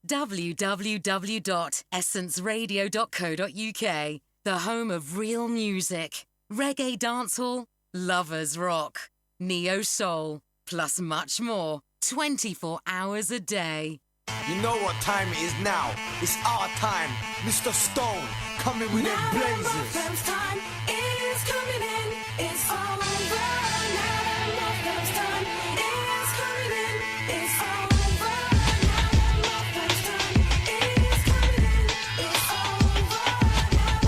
www.essenceradio.co.uk, the home of real music, reggae dancehall, lovers rock, neo soul, plus much more, 24 hours a day. You know what time it is now. It's our time. Mr. Stone coming with them blazers. Time is coming in. It's all over now. Time is coming in. It's all over now. Time is coming in. It's all over now.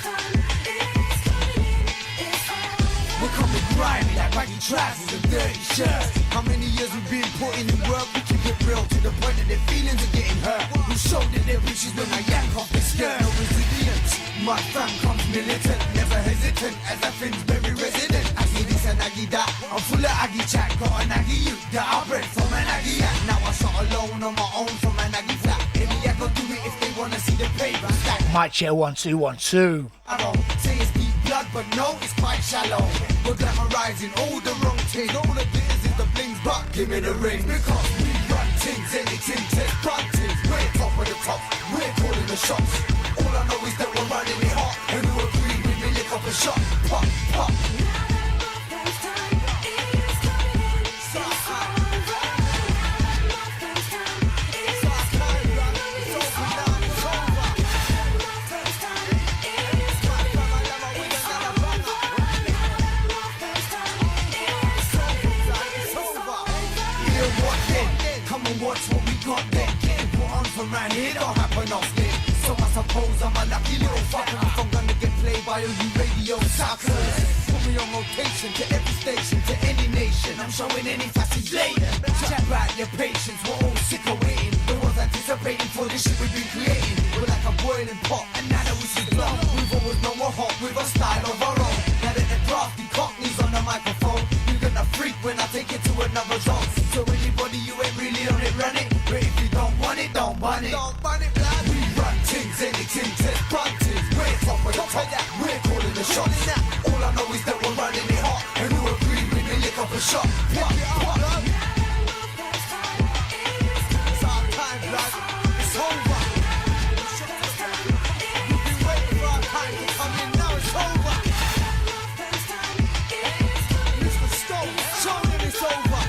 Time is coming in. It's all over. We're coming grimy like baggy trousers and dirty shirts. How many years we've been putting in work? We keep it real to the point that their feelings are getting hurt. We showed that their riches when I yank off the skirt. No resilience. My fam comes militant, never hesitant, as a Finsbury resident. Aggie this and Aggie that. I'm full of Aggie chat, got an Aggie youth that I bred from an Aggie yak. Now I shot alone on my own from an Aggie flat. Maybe I go do it if they wanna see the paper stack. Mic check 1 2 1 2. I don't say it's deep blood, but no, it's quite shallow. We're glamorizing all the wrong things. All the glitters is the blings, but give me the ring. Because we run things, anything, test puntings. We're top of the top, we're calling the shots. All I know is that we're running it hot. And who agree with me, lick up a shot. Pop, pop. What's what we got then? Getting put on from round here don't happen often. So I suppose I'm a lucky little fucker if I'm gonna get played by all you radio suckers. Put me on rotation to every station, to any nation. I'm showing any facets later. Chat about your patience, we're all sick of waiting. The ones anticipating for this shit we've been creating. We're like a boiling pot, and now that we should blow. We've always known we're hot with a style of our own. Now that the crafty cockneys on the microphone, you're gonna freak when I take it to another zone. So anybody you ain't really on it, run it. But if you don't want it, don't want it. Don't want it, blood. We run things, anything, test puntings. We're top of the top, we're calling the shots. All I know is that we're running it hot. And who agree with me, lick up a shot. Pop, pop. It's our time, blood. It's over. We've been waiting for our time to come in, now it's over. Mr. Stone, show them it's over.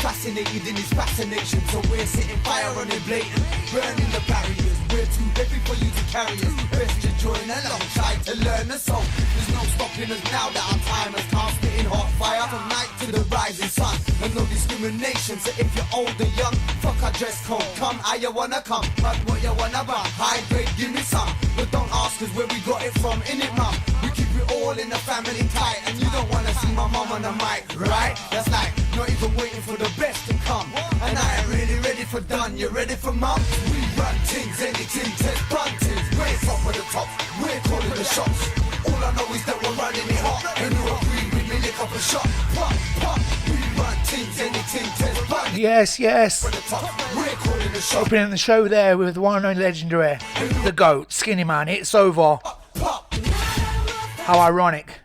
Fascinated in his fascination, so we're setting fire on it blatant, burning the barriers. We're too heavy for you to carry us. Best to join along, try to learn us all. There's no stopping us now that our time has come. Spitting hot fire from night to the rising sun, and no discrimination. So if you're old or young, fuck our dress code. Come how you wanna come, but what you wanna buy. High grade, give me some, but don't ask us where we got it from. In it, mum. We keep it all in the family tight, and you don't wanna see my mum on the mic, right? That's like not even waiting for the best to come. And I ain't really ready for done. You ready for mum? We run things, anything, test puntings. We're top of the top, we're calling the shots. All I know is that we're running it hot. And you agree with me, lick up a shot. Pop, pop. We run things, anything, test puntings. Yes, yes. We're calling the shots. Opening the show there with the one and only legendary, the GOAT, Skinny Man. It's over. How ironic.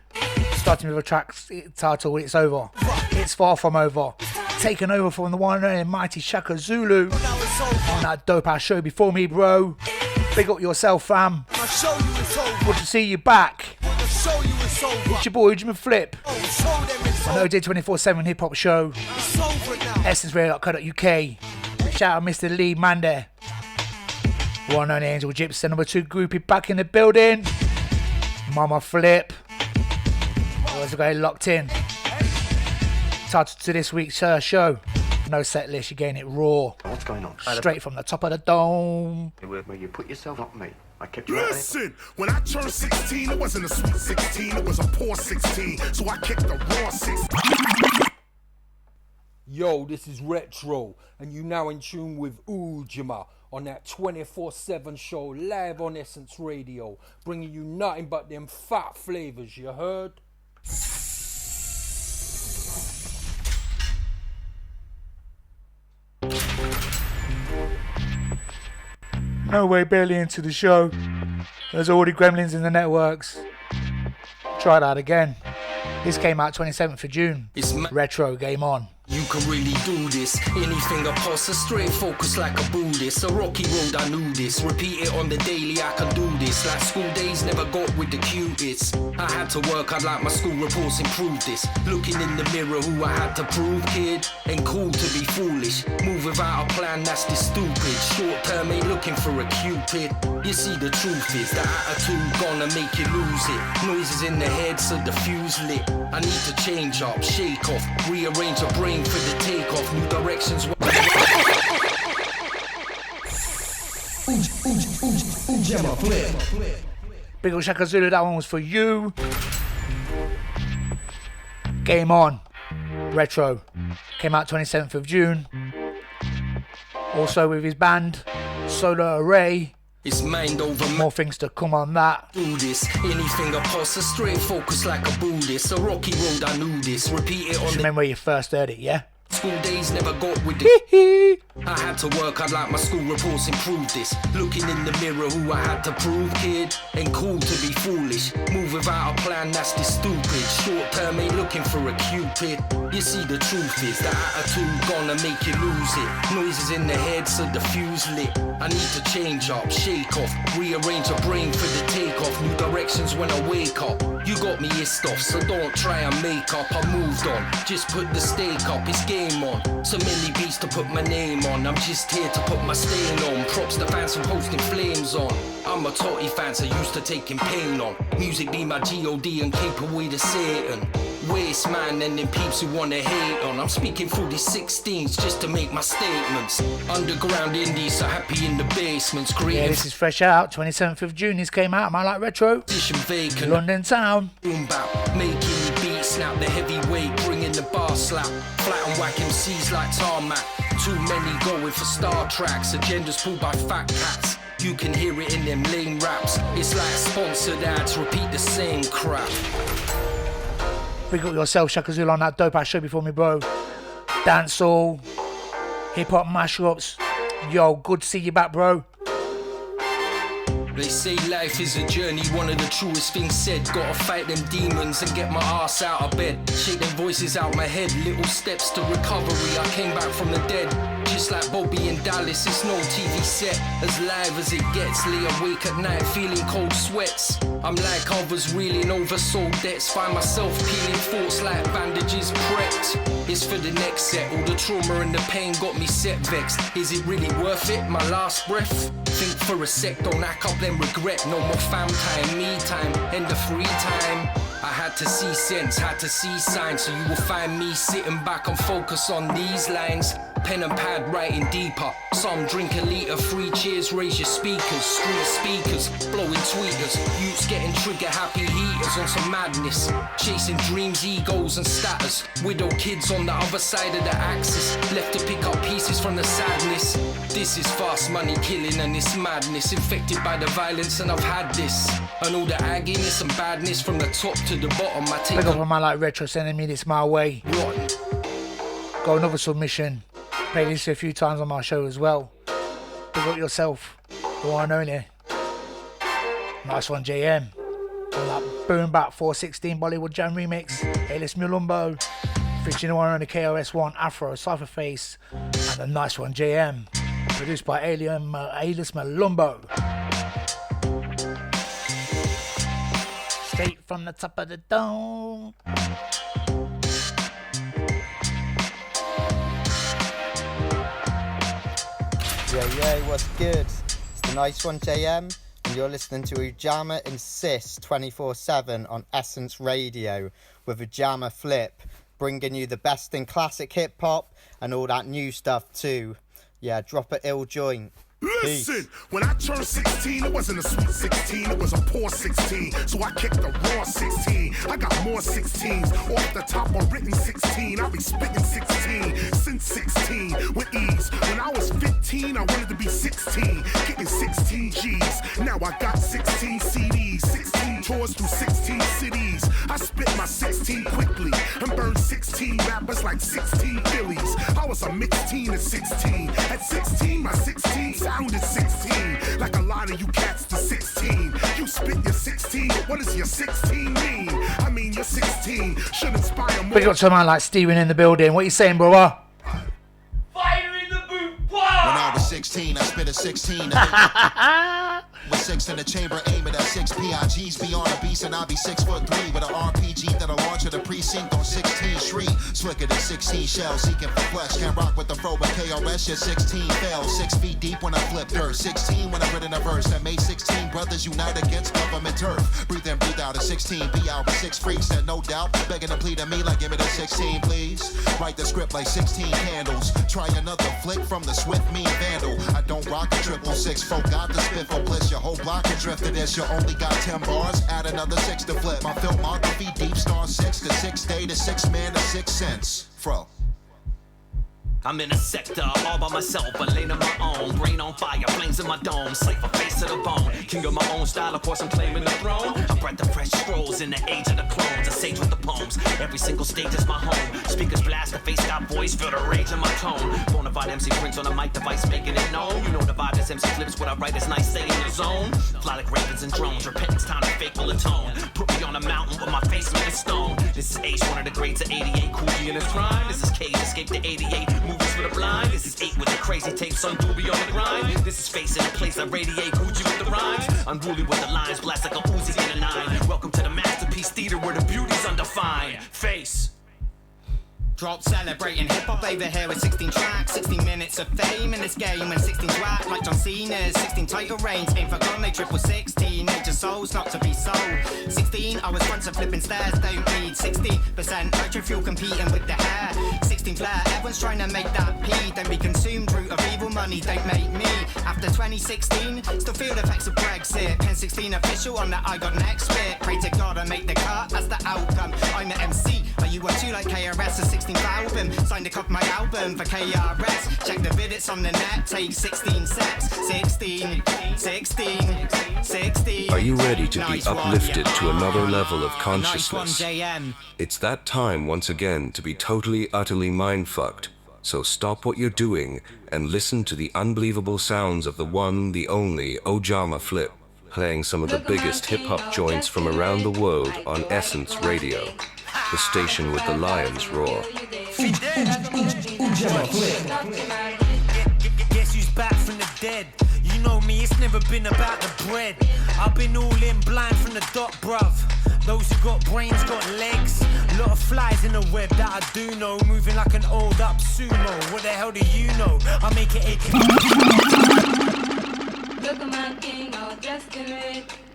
Starting with a track title, It's Over. It's far from over. Taken over from the one and only mighty Shaka Zulu on that dope ass show before me, bro. Big up yourself, fam. Good to see you back. It's your boy Jimmy Flip on OJ 24/7 Hip Hop Show. EssenceRadio.co.uk. Shout out Mr. Lee Mande. One and only Angel Gypsy, number 2 groupie back in the building. Mama Flip. Always got it locked in. Title to this week's show. No set list, you're getting it raw. What's going on? Straight from the top of the dome. Where you put yourself up, mate. I kept you Listen, when I turned 16, it wasn't a sweet 16, it was a poor 16. So I kicked the raw 16. Yo, this is Retro, and you now in tune with Ujima on that 24/7 show live on Essence Radio, bringing you nothing but them fat flavors, you heard? No way, barely into the show. There's already gremlins in the networks. Try that again. This came out 27th of June. Retro, Game On. You can really do this. Anything I pass a straight focus like a Buddhist. A rocky road, I knew this. Repeat it on the daily, I can do this. Like school days, never got with the cutest. I had to work, I'd like my school reports improve this. Looking in the mirror, who I had to prove, kid. Ain't cool to be foolish. Move without a plan, that's just stupid. Short term, ain't looking for a cupid. You see, the truth is, the attitude gonna make you lose it. Noises in the head, so the fuse lit. I need to change up, shake off, rearrange a brain for the takeoff, new directions. Big ol' Shaka Zulu, that one was for you. Game On. Retro. Came out 27th of June. Also with his band, Solar Array. It's mind over more things to come on that. Do this, anything I pass a straight focus like a Buddhist. A rocky road, I knew this. Repeat it on remember where you first heard it, yeah? School days never got with the I had to work, I'd like my school reports improve this. Looking in the mirror, who I had to prove, kid. Ain't cool to be foolish. Move without a plan, that's just stupid. Short term, ain't looking for a cupid. You see, the truth is, the attitude gonna make you lose it. Noises in the head, so the fuse lit. I need to change up, shake off, rearrange a brain for the takeoff. New directions when I wake up. You got me hissed off, so don't try and make up. I moved on, just put the stake up, it's game on. So many beats to put my name on. I'm just here to put my stain on. Props to fans for posting flames on. I'm a Totty fan, so used to taking pain on. Music be my G.O.D. and keep away to Satan. Waste man and them peeps who wanna hate on. I'm speaking through these 16s just to make my statements. Underground indies so happy in the basements. Yeah, this is fresh out. 27th of June this came out. Man like Retro. Vacant. London town. Boom bap, making the beat snap, the heavyweight, bringing the bar slap. Flat and whack MCs like tarmac. Too many going for star tracks. Agendas pulled by fat cats. You can hear it in them lame raps. It's like sponsored ads, repeat the same crap. Big up yourself, Shaka Zulu, on that dope ass show before me, bro. Dancehall, hip hop mashups. Yo, good to see you back, bro. They say life is a journey, one of the truest things said. Gotta fight them demons and get my ass out of bed. Shake them voices out my head, little steps to recovery. I came back from the dead, just like Bobby in Dallas. It's no TV set, as live as it gets. Lay awake at night, feeling cold sweats. I'm like others, reeling over soul debts. Find myself peeling thoughts like bandages prepped. It's for the next set, all the trauma and the pain got me set vexed. Is it really worth it, my last breath? Think for a sec, don't act up then regret. No more fam time, me time, and the free time. I had to see sense, had to see signs. So you will find me sitting back and focus on these lines. Pen and pad writing deeper. Some drink a litre, 3 cheers, raise your speakers. Street speakers, blowing tweeters. Youths getting trigger happy heaters on some madness. Chasing dreams, egos and status. Widow kids on the other side of the axis. Left to pick up pieces from the sadness. This is fast money killing and it's madness. Infected by the violence and I've had this. And all the agginess and badness from the top to the bottom. I take Big up on my like Retro sending me this my way. Rotten. Got another submission. Played this a few times on my show as well. Big up yourself. The one and only. Nice one, JM. On that Boom Bap 416 Bollywood Jam remix. A-List Mulumbo. Featuring the one on the KOS1 Afro Cypherface. And the nice one, JM. Produced by A-List Mulumbo. Straight from the top of the dome. Yeah, what's good? It's the nice one, JM, and you're listening to Ujamaa Insists 24/7 on Essence Radio with Ujamaa Flip, bringing you the best in classic hip hop and all that new stuff too. Yeah, drop a ill joint. Listen, when I turned 16, it wasn't a sweet 16, it was a poor 16. So I kicked the raw 16. I got more 16s off the top of written 16. I be spitting 16 since 16 with ease. When I was 15, I wanted to be 16, getting 16 G's. Now I got 16 CDs, 16 tours through 16 cities. I spit my 16 quickly and burned 16 rappers like 16 Phillies. I was a mixed teen at 16. At 16, my 16 sounded 16. Like a lot of you cats to 16. You spit your 16, but what does your 16 mean? I mean, your 16 should inspire more. We got someone like Steven in the building. What you saying, brother? Fire in the boot. When I was 16, I spit a 16. With 6 in the chamber, aim it at 6 PIGs beyond a beast, and I'll be 6'3" with an RPG that'll launch at the precinct on 16th Street. Slicker than 16 shells, seeking for flesh. Can't rock with the fro, but KRS, your 16 fell. 6 feet deep when I flip dirt. 16 when I written a verse that made 16 brothers unite against government turf. Breathe in, breathe out at 16. Be out with 6 freaks, and no doubt, begging to plead to me like give me the 16, please. Write the script like 16 candles. Try another flick from the swift mean vandal. I don't rock a 666, forgot the spiffle bliss. Your whole block and drifted this. You only got 10 bars, add another 6 to flip. My filmography deep star 6 to 6 day to 6 man to 6 cents. Fro. I'm in a sector all by myself, a lane of my own. Brain on fire, flames in my dome. Cypher face to the bone. King of my own style, of course I'm claiming the throne. I bred the fresh scrolls in the age of the clones. A sage with the poems. Every single stage is my home. Speakers blast, the face got voice, feel the rage in my tone. Bonafide MC prints on a mic device, making it known. You know the vibe, this MC flips what I write is nice, stay in your zone. Fly like ravens and drones. Repentance time to fake will atone. Put me on a mountain with my face made of stone. This is H, one of the greats of 88. Coogee in his prime. This is Cage, escape to 88. Movies for the blind. This is 8 with the crazy tape, son Doobie on the grind. This is Face in a place I radiate Gucci with the rhymes. Unruly with the lines, blast like a Uzi in a 9. Welcome to the masterpiece theater where the beauty's undefined. Face. Drop celebrating hip-hop over here with 16 tracks, 16 minutes of fame in this game, and 16 twat like John Cena's 16 title reigns, ain't forgotten they triple 16, major souls not to be sold. 16, I was once a flipping stairs, don't need 60% nitro fuel competing with the hair. 16 flair, everyone's trying to make that P, don't be consumed, root of evil money, don't make me. After 2016, still feel the effects of Brexit, Pen 16 official on that I got next bit, pray to God I make the cut, that's the outcome, I'm the MC, are you are too like KRS, a 16 album, signed a copy of my album for KRS, check the vidits on the net, take 16 steps, 16, 16, 16. Are you ready to be uplifted to another level of consciousness? It's that time once again to be totally, utterly mind-fucked. So stop what you're doing and listen to the unbelievable sounds of the one, the only Ojama Flip, playing some of the biggest hip-hop joints from around the world on Essence Radio, the station with the lions roar. Guess who's back from the dead? You know me, it's never been about the bread. I've been all in blind from the dot, bruv. Those who got brains got legs. Lot of flies in the web that I do know, moving like an old up sumo. What the hell do you know? I make it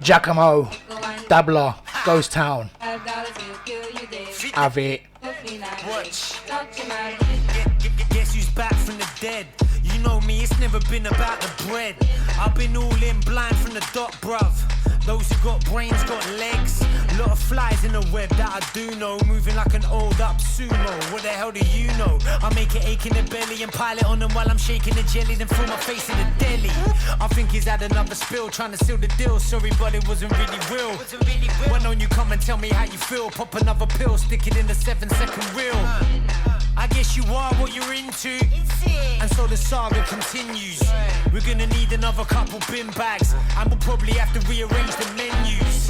Giacomo, Dabla, Ghost Town. Have it. Guess who's back from the dead? You know me, it's never been about the bread. I've been all in blind from the dot, bruv. Those who got brains got legs. Lot of flies in the web that I do know, moving like an old up sumo. What the hell do you know? I make it ache in the belly and pile it on them while I'm shaking the jelly, then throw my face in the deli. I think he's had another spill, trying to seal the deal. Sorry, but it wasn't really real. Why don't you come and tell me how you feel? Pop another pill, stick it in the 7-second reel. I guess you are what you're into, and so the saga continues. We're gonna need another couple bin bags, and we'll probably have to rearrange the menus.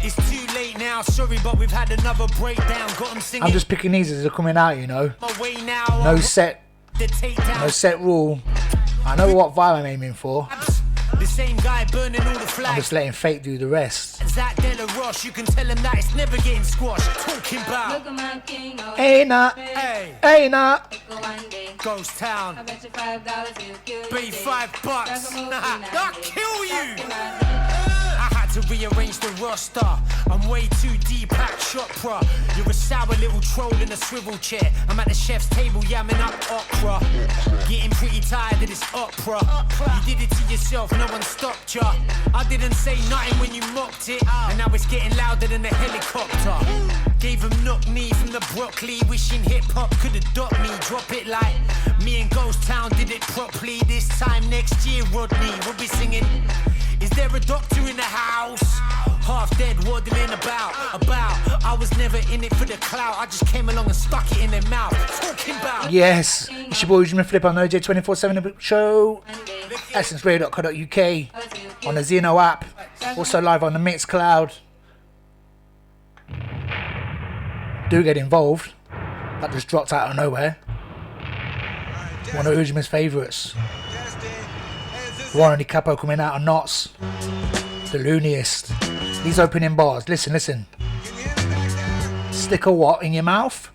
It's too late now, sorry, but we've had another breakdown. Got them singing. I'm just picking these as they're coming out, you know. No set rule. I know what vibe I'm aiming for. The same guy burning all the flags. I'm just letting fate do the rest. Zach Della Roche, you can tell him that it's never getting squashed. Talking about Hey nah, hey nah. Ghost Town. Be $5. I'll kill you. I had to rearrange the roster. I'm way too deep at chopra. You're a sour little troll in a swivel chair. I'm at the chef's table yamming up okra. Getting pretty tired of this opera. You did it to yourself, no one stopped ya. I didn't say nothing when you mocked it, and now it's getting louder than a helicopter. Gave him knock me from the broccoli, wishing hip-hop could adopt me. Drop it like me and Ghost Town did it properly. This time next year, Rodney, we'll be singing. Is there a doctor in the house? Half dead, waddling about. I was never in it for the clout. I just came along and stuck it in their mouth. Talking about. Yes, it's your boy Jimmy Flip on the OJ247 show. EssenceRadio.co.uk on the Zeno app. Also live on the Mixcloud. Do get involved. That just dropped out of nowhere. One of Ujima's favourites. Warren Capo coming out of Knots. The looniest. These opening bars. Listen. Stick a what in your mouth?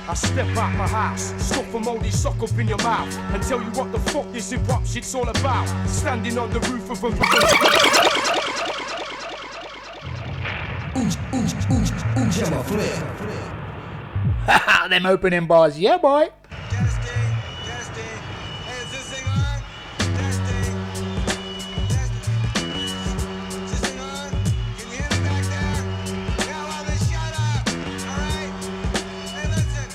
I step out my house, stuff a moldy sock up in your mouth, and tell you what the fuck this hip-hop shit's all about. Standing on the roof of a them opening bars, yeah boy.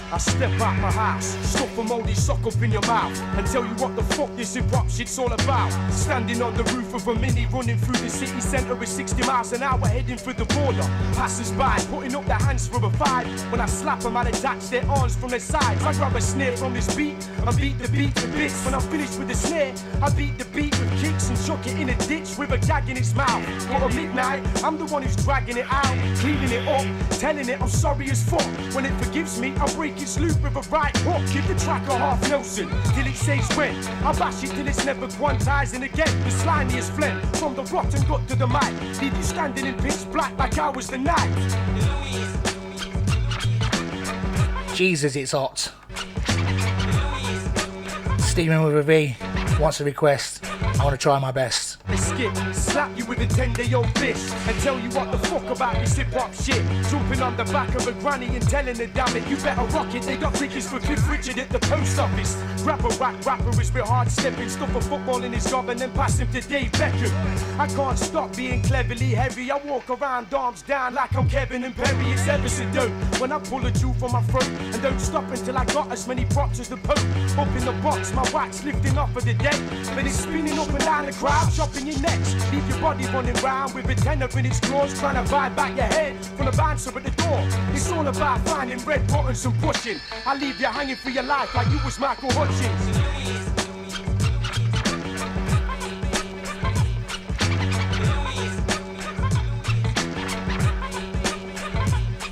I step out my house, stuff a moldy sock up in your mouth, and tell you what the fuck this hip-hop shit's all about. Standing on the roof of a mini, running through the city centre with 60 miles an hour, heading for the border. Passers by, putting up their hands for a vibe. When I slap them, I detach their arms from their sides. I grab a snare from this beat, and beat the beat to bits. When I'm finished with the snare, I beat the beat with kicks and chuck it in a ditch with a gag in its mouth. But at midnight, I'm the one who's dragging it out, cleaning it up, telling it I'm sorry as fuck. When it forgives me, I break its loop with a right hook. Give the track a half Nelson till it says when. I bash it till it's never quantizing again. The slimiest phlegm from the rotten gut to the mic. Leave you standing in pitch black like I was the night. Jesus, it's hot. Stephen with a V wants a request. I want to try my best. Skip, slap you with a 10-day-old fish and tell you what the fuck about this hip-hop shit. Jumping on the back of a granny and telling her, damn it, you better rock it. They got tickets for Cliff Richard at the post office. Grab a rapper is real hard stepping, stuff a football in his gob and then pass him to Dave Beckham. I can't stop being cleverly heavy. I walk around arms down like I'm Kevin and Perry. It's ever so dope when I pull a jewel from my throat and don't stop until I got as many props as the Pope. Up in the box, my wax lifting off of the deck, but it's spinning up and down the crowd, chopping your necks. Leave your body running round with a tenor in its claws, trying to buy back your head from the bouncer at the door. It's all about finding red buttons and pushing. I leave you hanging for your life like you was Michael Hutchins.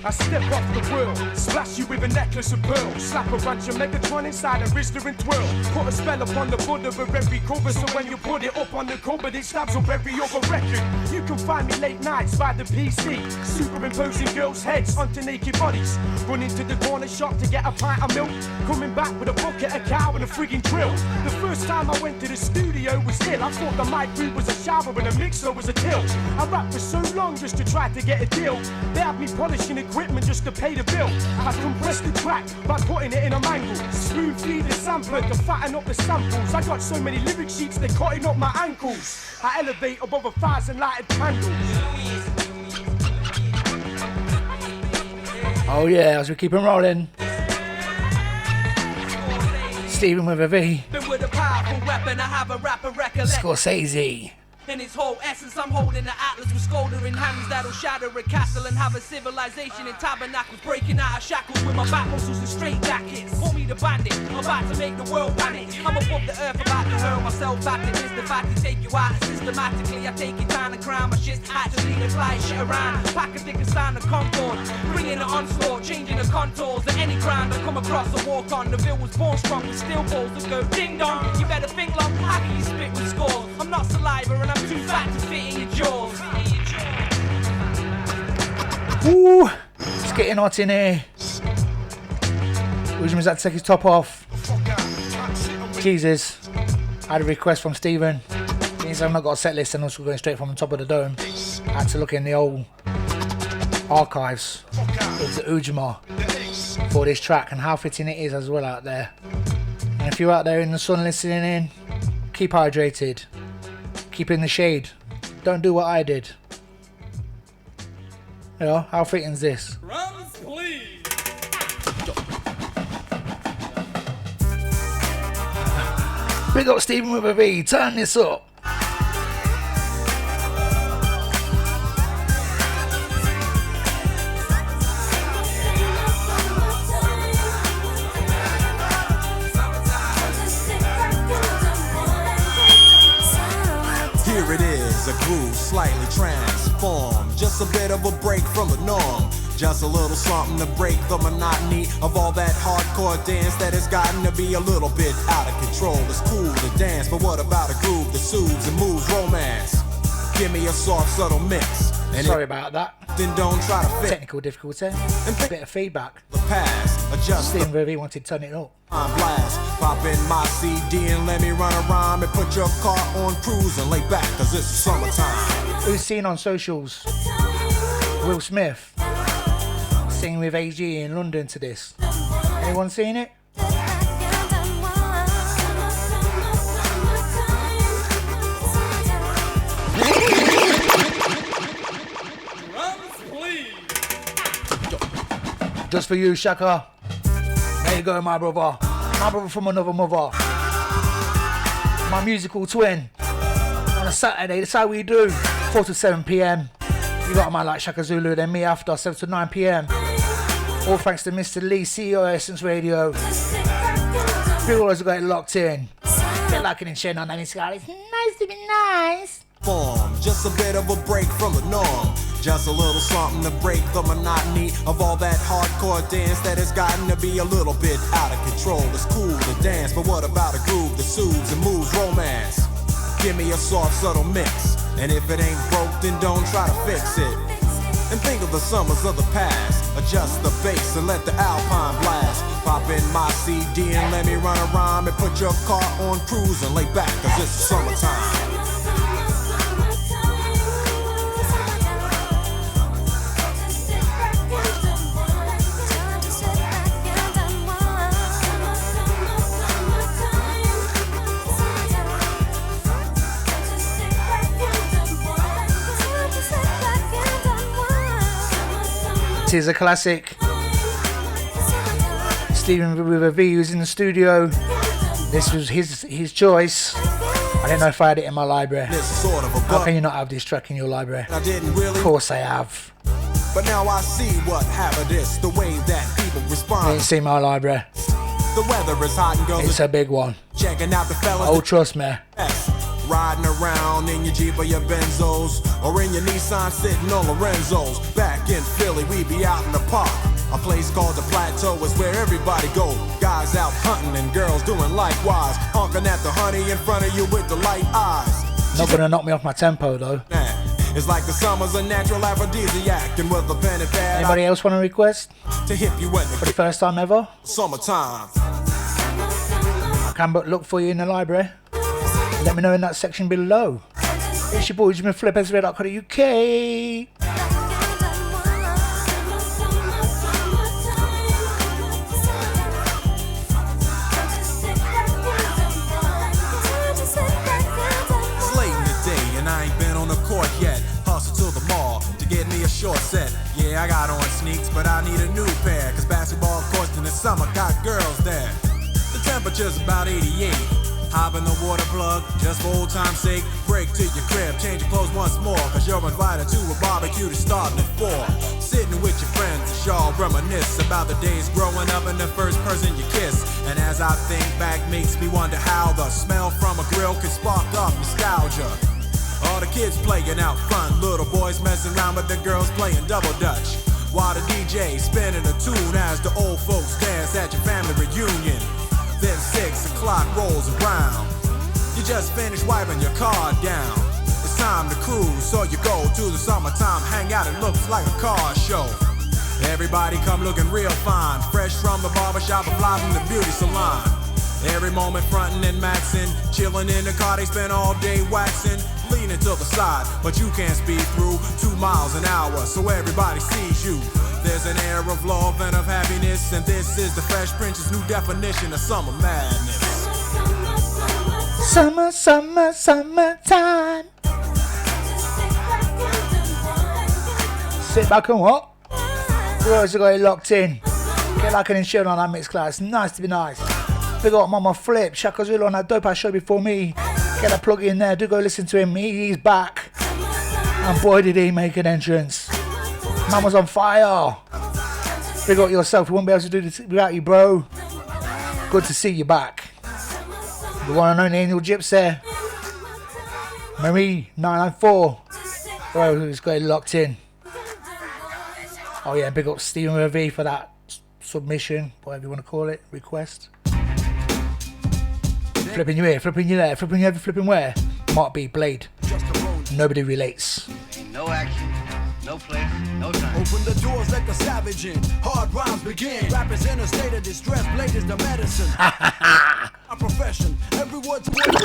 I step off the world, splash you with a necklace of pearls, slap a bunch of Megatron inside a Rizzler and twirl. Put a spell upon the Buddha of every cover, so when you put it up on the cupboard, it stabs up every other record. You can find me late nights by the PC, superimposing girls' heads onto naked bodies. Running to the corner shop to get a pint of milk, coming back with a bucket, a cow and a friggin' drill. The first time I went to the studio was ill. I thought the mic room was a shower and the mixer was a till. I rapped for so long just to try to get a deal. They had me polishing equipment just to pay the bill. I compressed the track by putting it in a mangle. Spoon feed the sampler to fatten up the samples. I got so many lyric sheets they're cutting up my ankles. I elevate above 1,000 lighted candles. Oh yeah, as we keep on rolling. Stephen with a V. Been with a powerful weapon, I have a rapper recollect. Scorsese. In its whole essence, I'm holding the atlas with scoldering hands that'll shatter a castle and have a civilization in tabernacles, breaking out of shackles with my back muscles and straight jackets. Call me the bandit, I'm about to make the world panic. I'm above the earth, about to hurl myself back. It is the fact to take you out systematically. I take it down and crown my shit, actually to fly shit around. Pack a dick and sign the concord, bringing the onslaught, changing the contours of any ground I come across and walk on. The Ville was born strong with steel balls that go ding dong. You better think long, how can you spit with scores? I'm not saliva and I'm too fat to fit in your jaws. Ooh, it's getting hot in here. Ujima's had to take his top off. Jesus, I had a request from Stephen. Since I've not got a set list and also going straight from the top of the dome, I had to look in the old archives of the Ujamaa for this track and how fitting it is as well out there. And if you're out there in the sun listening in, keep hydrated, keep in the shade, don't do what I did. You know, how fitting is this? Drums, please. Big up Stephen with a V, turn this up. Here it is, a groove slightly transformed. Just a bit of a break from the norm. Just a little something to break the monotony of all that hardcore dance that has gotten to be a little bit out of control. It's cool to dance, but what about a groove that soothes and moves romance? Give me a soft, subtle mix. And sorry about that. Then don't try to fit. Technical difficulty. A bit of feedback. The past, adjust. Stephen Vervey wanted to turn it up. I'm blast. Pop in my CD and let me run a rhyme and put your car on cruise and lay back, cause it's summertime. Who's seen on socials Will Smith singing with AG in London to this? Anyone seen it? Just for you, Shaka. There you go, my brother. My brother from another mother. My musical twin. On a Saturday, that's how we do. 4 to 7 p.m. You got a man like Shaka Zulu, then me after 7 to 9 p.m. All thanks to Mr. Lee, CEO of Essence Radio. People always got it locked in. Bit like an Shen on any sky. It's nice to be nice. Form, just a bit of a break from the norm. Just a little something to break the monotony of all that hardcore dance that has gotten to be a little bit out of control. It's cool to dance, but what about a groove that soothes and moves romance? Give me a soft, subtle mix. And if it ain't broke, then don't try to fix it. And think of the summers of the past. Adjust the bass and let the Alpine blast. Pop in my CD and let me run a rhyme and put your car on cruise and lay back, cause it's summertime. It is a classic. Stephen with a V was in the studio. This was his choice. I don't know if I had it in my library. How can you not have this track in your library? I didn't really. Of course I have. But now I see what happened is the way that people respond. I didn't see my library. The weather is hot and girls. It's a big one. Checking out the fellas. Oh, trust me. Riding around in your Jeep or your Benzos, or in your Nissan sitting on Lorenzo's. Back in Philly, we be out in the park. A place called the Plateau is where everybody go. Guys out hunting and girls doing likewise. Honking at the honey in front of you with the light eyes. Not gonna knock me off my tempo though. It's like the summer's a natural aphrodisiac, and with a pen and pad. Anybody else want to request? To hip you when for the first time ever? Summertime. I can but look for you in the library. Let me know in that section below. It's your boy Jimmy Flip, UK. It's late in the day and I ain't been on the court yet. Hustle to the mall to get me a short set. Yeah, I got on sneaks, but I need a new pair. Cause basketball, of course, in the summer got girls there. The temperature's about 88. Hop in the water plug, just for old time's sake. Break to your crib, change your clothes once more. Cause you're invited to a barbecue to start at 4. Sitting with your friends as y'all reminisce about the days growing up and the first person you kiss. And as I think back, makes me wonder how the smell from a grill can spark up nostalgia. All the kids playing out front, little boys messing around with the girls playing double dutch. While the DJ spinning a tune as the old folks dance at your family reunion. Then 6 o'clock rolls around. You just finished wiping your car down. It's time to cruise, so you go to the summertime hangout. It looks like a car show. Everybody come looking real fine, fresh from the barbershop or fly from the beauty salon. Every moment frontin' and maxin', chillin' in the car, they spend all day waxin', leaning to the side, but you can't speed through 2 miles an hour, so everybody sees you. There's an air of love and of happiness, and this is the Fresh Prince's new definition of summer madness. Summer, summer, summertime. Sit back and what? You always got it locked in. Get like an insurance on that mix class. Nice to be nice. Big up Mama Flip. Shaka Zulu on that dope ass show before me. Get that plug in there. Do go listen to him. He's back. And boy did he make an entrance. Man was on fire. Big up yourself. We wouldn't be able to do this without you, bro. Good to see you back. The one and only Angel Gyps there. Marie 994. Oh, who's got it locked in. Oh yeah, big up Stephen with a V for that submission, whatever you want to call it, request. Flipping you here, flipping you there, flipping you ever, flipping where? Mark B. Blade. Nobody relates. Ain't no action, no place, no time. Open the doors, let the savage in. Hard rhymes begin. Rappers in a state of distress. Blade is the medicine. Our profession. Every word's a word.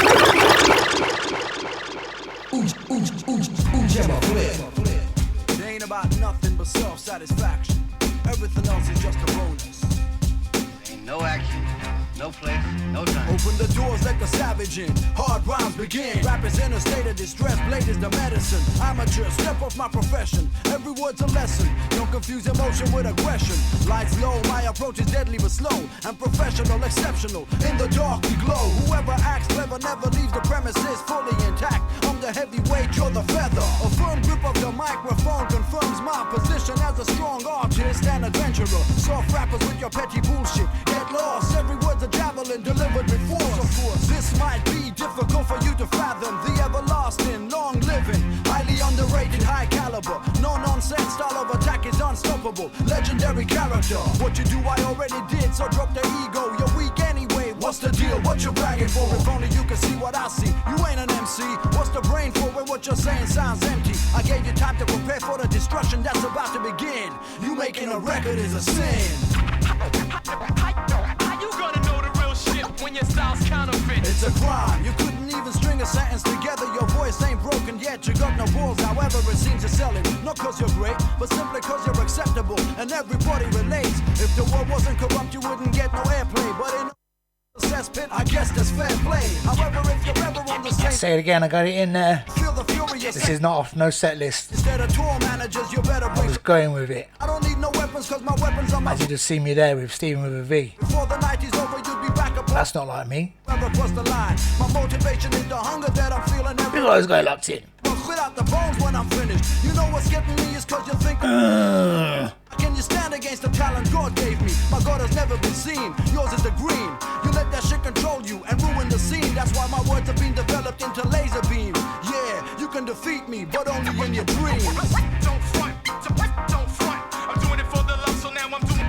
It ain't about nothing but self-satisfaction. Everything else is just a bonus. Ain't no action, no place, no time. Open the doors, let the savage in. Hard rhymes begin. Rappers in a state of distress. Blade is the medicine. Amateur, step off my profession. Every word's a lesson. Don't confuse emotion with aggression. Lights low, my approach is deadly but slow. And professional, exceptional. In the dark we glow. Whoever acts clever never leaves the premises fully intact. I'm the heavyweight, you're the feather. A firm grip of the microphone confirms my position as a strong artist and adventurer. Soft rappers with your petty bullshit. Get lost, every word's a javelin delivered with force. This might be difficult for you to fathom. The everlasting, long living, highly underrated, high caliber. No nonsense, style of attack is unstoppable. Legendary character. What you do I already did, so drop the ego. You're weak anyway, what's the deal? What you bragging for? If only you can see what I see. You ain't an MC. What's the brain for when what you're saying sounds empty? I gave you time to prepare for the destruction that's about to begin. You making a record is a sin. How you gonna know the real shit when your style's counterfeit? It's a crime. You couldn't even string a sentence together. Your voice ain't broken yet. You got no balls. However, it seems you're selling. Not cause you're great, but simply cause you're acceptable. And everybody relates. If the world wasn't corrupt, you wouldn't get no airplay. But in the cesspit, I guess that's fair play. However, if you're ever on the same... Say it again, I got it in there. Feel the fury. This is not off, no set list. Instead of tour managers, you better I bring... was going with it. I don't need no weapons cause my weapons are my... As you just see me there with Stephen with a V. Before the night is over, you'd be back up. That's not like me. Across the line. My motivation is the hunger that I'm feeling every... You guys got it locked in. Without the bones when I'm finished. You know what's getting me is cause you think Can you stand against the talent God gave me? My God has never been seen. Yours is the green. You let that shit control you and ruin the scene. That's why my words have been developed into laser beam. Yeah, you can defeat me, but only in your dreams. Don't front, don't front. I'm doing it for the love, so now I'm doing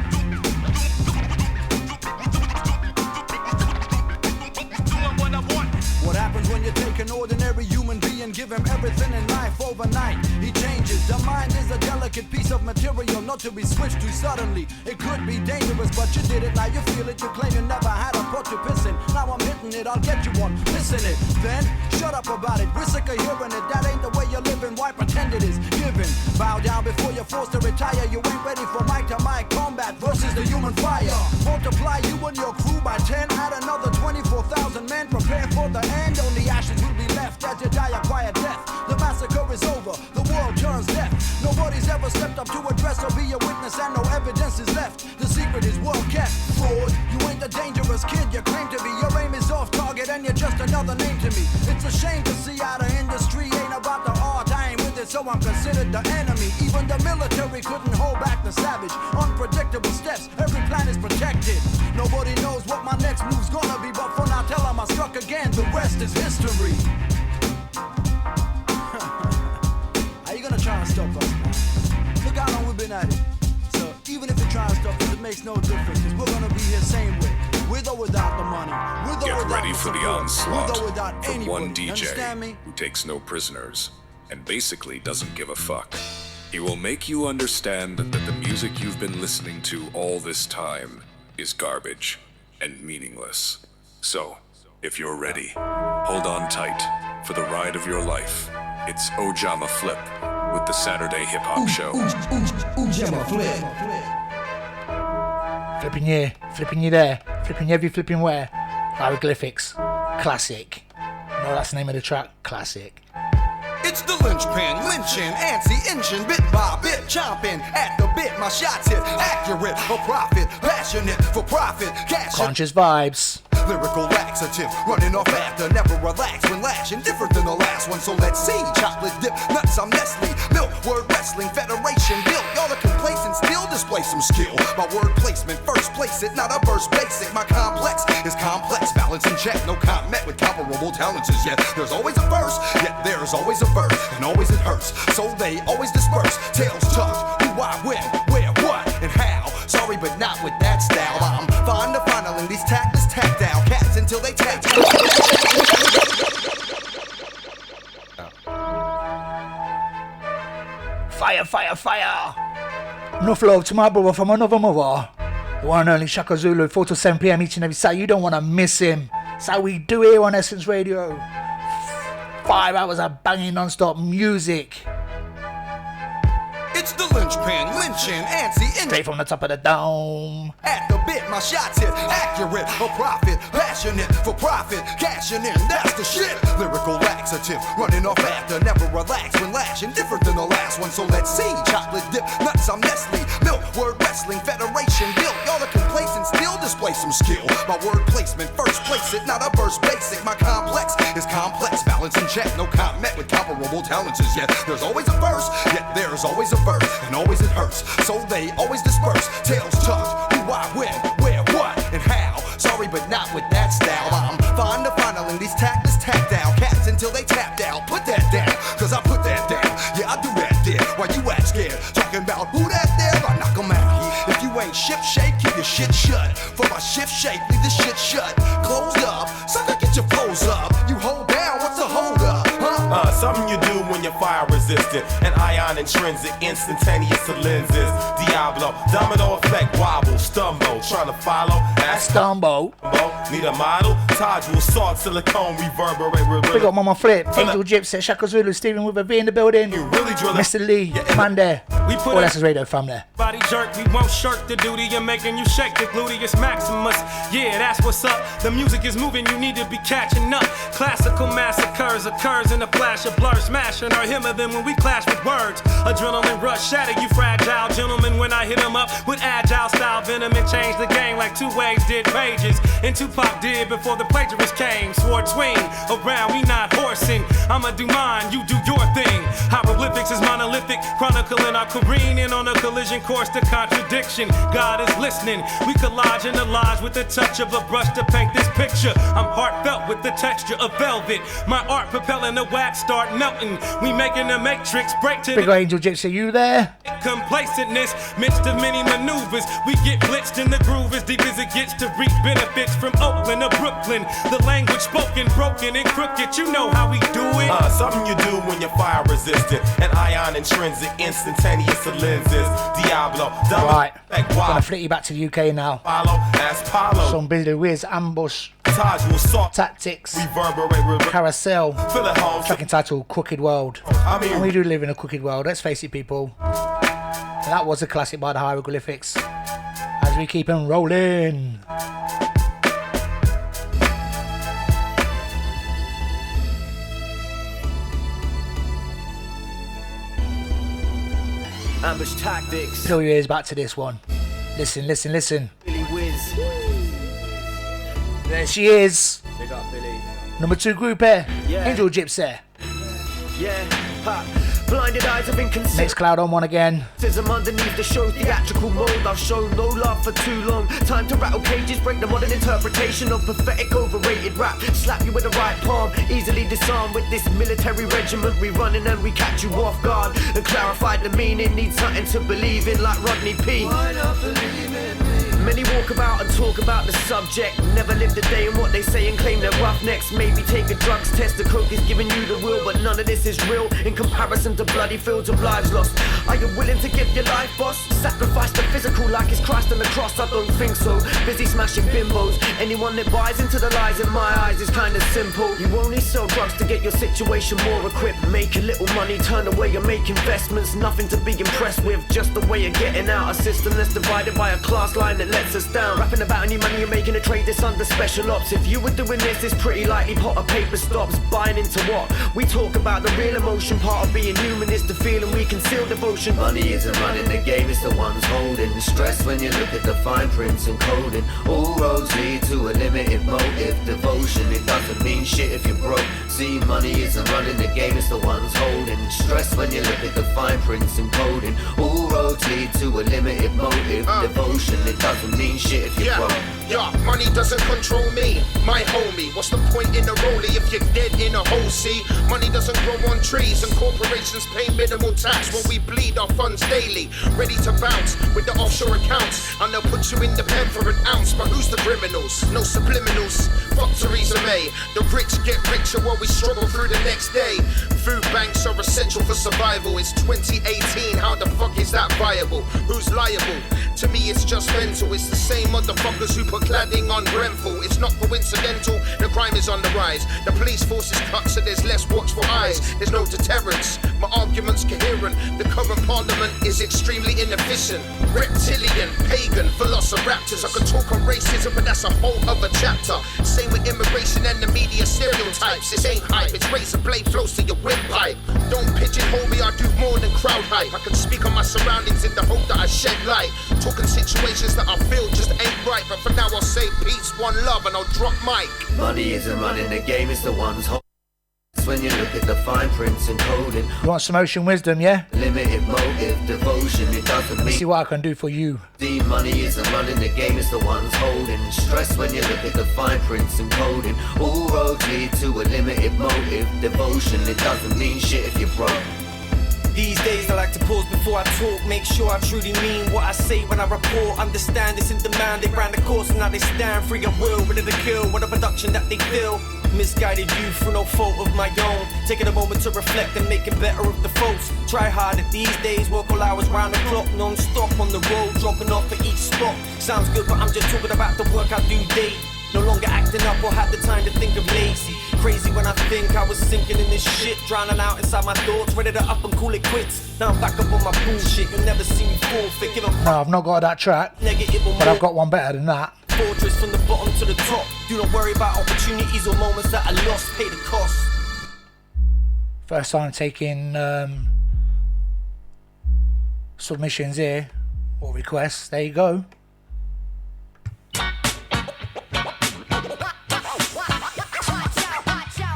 what I want. What happens when you take an ordinary human being and give him everything in life overnight? He changes. The mind is a delicate piece of material, not to be switched to suddenly. It could be dangerous, but you did it. Now you feel it. You claim you never had a pot to piss in. Now I'm hitting it. I'll get you one. Listen it. Then shut up about it. We're sick of hearing it. That ain't the way you're living. Why pretend it is given? Bow down before you're forced to retire. You ain't ready for mic to mic combat versus the human fire. Multiply you and your crew by 10. Add another 24,000 men. Prepare for the end. Only ashes will be left as you die a quiet death. The massacre is over. The world turns deaf. Nobody's ever stepped up to address or be a witness, and no evidence is left. The secret is well kept. Fraud. You ain't the dangerous kid you claim to be. Your aim is off target and you're just another name to me. It's a shame to see how the industry ain't about the art. I ain't with it, so I'm considered the enemy. Even the military couldn't hold back the savage. Unpredictable steps. Every plan is protected. Nobody knows what my next move's gonna be, but for now tell them I struck again. The rest is history. How you gonna try and stop us, man? Look how long we've been at it. So even if you try and stop us, it makes no difference, cause we're gonna be here same way. With or without the money. With or Get without ready the for the support. onslaught With or without from anybody. one DJ Understand me? who takes no prisoners and basically doesn't give a fuck. He will make you understand that the music you've been listening to all this time is garbage and meaningless. So, if you're ready, hold on tight for the ride of your life. It's Ojama Flip with the Saturday Hip Hop Show. Ojama Flip. Flipping here, flipping you there, flipping every flipping where. Hieroglyphics. Classic. No, that's the name of the track. Classic. It's the linchpin, lynching, anti-engine, bit by bit, chomping at the bit. My shots hit accurate for profit, passionate for profit, cash. Conscious vibes. Lyrical laxative, running off after, never relax when lashing, different than the last one. So let's see, chocolate dip, nuts, I'm Nestle, milk, word wrestling, federation built. Y'all are complacent, still display some skill. My word placement, first place it, not a verse basic. My complex is complex, balance in check, no comment with comparable talents as yet. There's always a verse, yet there's always a verse, and always it hurts. So they always disperse, tails tucked, who, why, when, where, what, and how. Sorry, but not with that style. I'm fond of funneling these tactless tactile cats until they tap. Fire, fire, fire! Enough love to my brother from another mother. The one and only Shaka Zulu, 4 to 7 p.m. each and every Saturday. You don't want to miss him. That's how we do it here on Essence Radio. 5 hours of banging non-stop music. It's the linchpin, lynching, anti-engine. Straight from the top of the dome. At the bit, my shots hit accurate for profit, passionate for profit, cashing in, that's the shit. Lyrical laxative, running off after, never relax when lashing, different than the last one. So let's see, chocolate dip, nuts, I'm Nestle, milk, word wrestling, federation built. Y'all are complacent, still display some skill. My word placement, first place it, not a verse basic. My complex is complex, balance in check, no comment with comparable talents as yet. There's always a verse, yet there's always a verse, and always it hurts. So they always disperse, tails tucked, who, why, when, where, what, and how. Sorry, but not with that style. I'm fond of funneling these tactless tactile cats until they tapped out. Put that down, cause I put that down. Yeah, I do that there. Why you act scared? Talking about who that there? I knock 'em out. If you ain't ship shape, keep your shit shut. For my shift shape, leave the shit shut. Closed up, sucker, get your pose up. You hold down, what's a hold up? Huh? Something you do when you're fire resistant. An ion intrinsic, instantaneous to lenses. Diablo, domino effect, wobble, stumble. Trying to follow, ask Stumble. Need a model? Taj will salt, silicone, reverberate. Big up Mama Flip, Angel Gypsy, Shaka Zulu, Stephen with a V in the building. Really Mr. Lee, man there. All Essence Radio family. Body jerk, we won't shirk the duty of making you shake the gluteus maximus. Yeah, that's what's up. The music is moving, you need to be catching up. Classical massacres occurs in a flash of blur, smashing our hymn of them when we clash with words. Adrenaline rush, shatter you fragile gentlemen when I hit them up with agile style venom and change the game like two waves did pages. And Tupac did before the plagiarists came. Sword swing around, we not horsing. I'ma do mine, you do your thing. Hieroglyphics is monolithic, chronicling our careening on a collision course to contradiction. God is listening, we collage and collage with the touch of a brush to paint this picture. I'm heartfelt with the texture of velvet. My art propelling the wax start melting. We making the matrix break to Big Angel Gypsy, you there? complacentness, midst of many maneuvers. We get blitzed in the groove as deep as it gets to reap benefits from Oakland to Brooklyn. The language spoken, broken, and crooked. You know how we do it. Something you do when you're fire resistant. An ion intrinsic, instantaneous to lenses. Diablo, Right, gonna flit you back to the UK now. Follow, ask Paulo. Some Billy Wiz, Ambush, Taj will salt, Tactics, reverberate, Carousel, fill it home. track entitled Crooked World. And we do live in a crooked world, let's face it, people. And that was a classic by the Hieroglyphics. As we keep on rolling. Ambush tactics. Pull your ears back to this one. Listen, listen, listen. Billy Wiz. There she is. Big up, Billy. Number 2 group here. Yeah. Angel Gypsy. Yeah, ha. Blinded eyes have been considered. Next cloud on one again. I'm underneath the show theatrical mold. I've shown no love for too long. Time to rattle cages, break the modern interpretation of pathetic, overrated rap. Slap you with the right palm, easily disarm with this military regiment. We running and we catch you off guard and clarify the meaning. Need something to believe in, like Rodney P. Why not believe in me? Many walk about and talk about the subject. Never lived a day in what they say and claim they're roughnecks. Maybe take a drugs test, the coke is giving you the will, but none of this is real in comparison to bloody fields of lives lost. Are you willing to give your life, boss? Sacrifice the physical like it's Christ on the cross? I don't think so. Busy smashing bimbos. Anyone that buys into the lies in my eyes is kinda simple. You only sell drugs to get your situation more equipped. Make a little money, turn away and make investments. Nothing to be impressed with, just a way of getting out. A system that's divided by a class line that lets us down. Rapping about any money you're making a trade that's under special ops. If you were doing this, it's pretty likely pot of paper stops. Buying into what? We talk about the real emotion. Part of being human is the feeling we conceal devotion. Money isn't running the game, it's the ones holding. Stress when you look at the fine prints and coding. All roads lead to a limited motive. Devotion, it doesn't mean shit if you're broke. See, money isn't running the game, it's the ones holding. Stress when you look at the fine prints and coding. All roads lead to a limited motive. Devotion, it doesn't mean shit if you're broke. Yeah, money doesn't control me, my homie. What's the point in a rollie if you're dead in a hole? See, money doesn't grow on trees, and corporations pay minimal tax when we bleed our funds daily. Ready to bounce with the offshore accounts, and they'll put you in the pen for an ounce. But who's the criminals? No subliminals. Fuck Theresa May. The rich get richer while we struggle through the next day. Food banks are essential for survival. It's 2018, how the fuck is that viable? Who's liable? To me it's just mental. It's the same motherfuckers who put cladding on Grenfell. It's not coincidental, the crime is on the rise. The police force is cut so there's less watchful eyes. There's no deterrence, my argument's coherent. The current parliament is extremely inefficient. Reptilian, pagan, velociraptors. I could talk on racism, but that's a whole other chapter. Same with immigration and the media stereotypes. This ain't hype, it's razor blade flows to your windpipe. Don't pigeonhole me, I do more than crowd hype. I can speak on my surroundings in the hope that I shed light. Talking situations that I feel just ain't right. But for now I'll say peace, one love, and I'll drop mic. Money isn't running the game, it's the ones holding. When you look at the fine prints and coding. You want some ocean wisdom, yeah? Limited motive, devotion, it doesn't mean. See what I can do for you. The money isn't running the game, it's the ones holding. Stress when you look at the fine prints and coding. All roads lead to a limited motive. Devotion, it doesn't mean shit if you're broke. These days I like to pause before I talk. Make sure I truly mean what I say when I report. Understand it's in demand, they ran the course and now they stand free at will. Ready to kill with a production that they feel. Misguided youth for no fault of my own. Taking a moment to reflect and making better of the folks. Try harder these days, work all hours round the clock. Non-stop on the road, dropping off at each spot. Sounds good, but I'm just talking about the work I do daily. No longer acting up or have the time to think of lazy. Crazy when I think I was sinking in this shit, drowning out inside my thoughts, ready to up and call it quits. Now I'm back up on my bullshit, you'll never see me forfeit. Give a No, I've not got that track, negative or but I've got one better than that. Fortress from the bottom to the top. Do not worry about opportunities or moments that are lost. Pay the cost. First time taking submissions here or requests. There you go.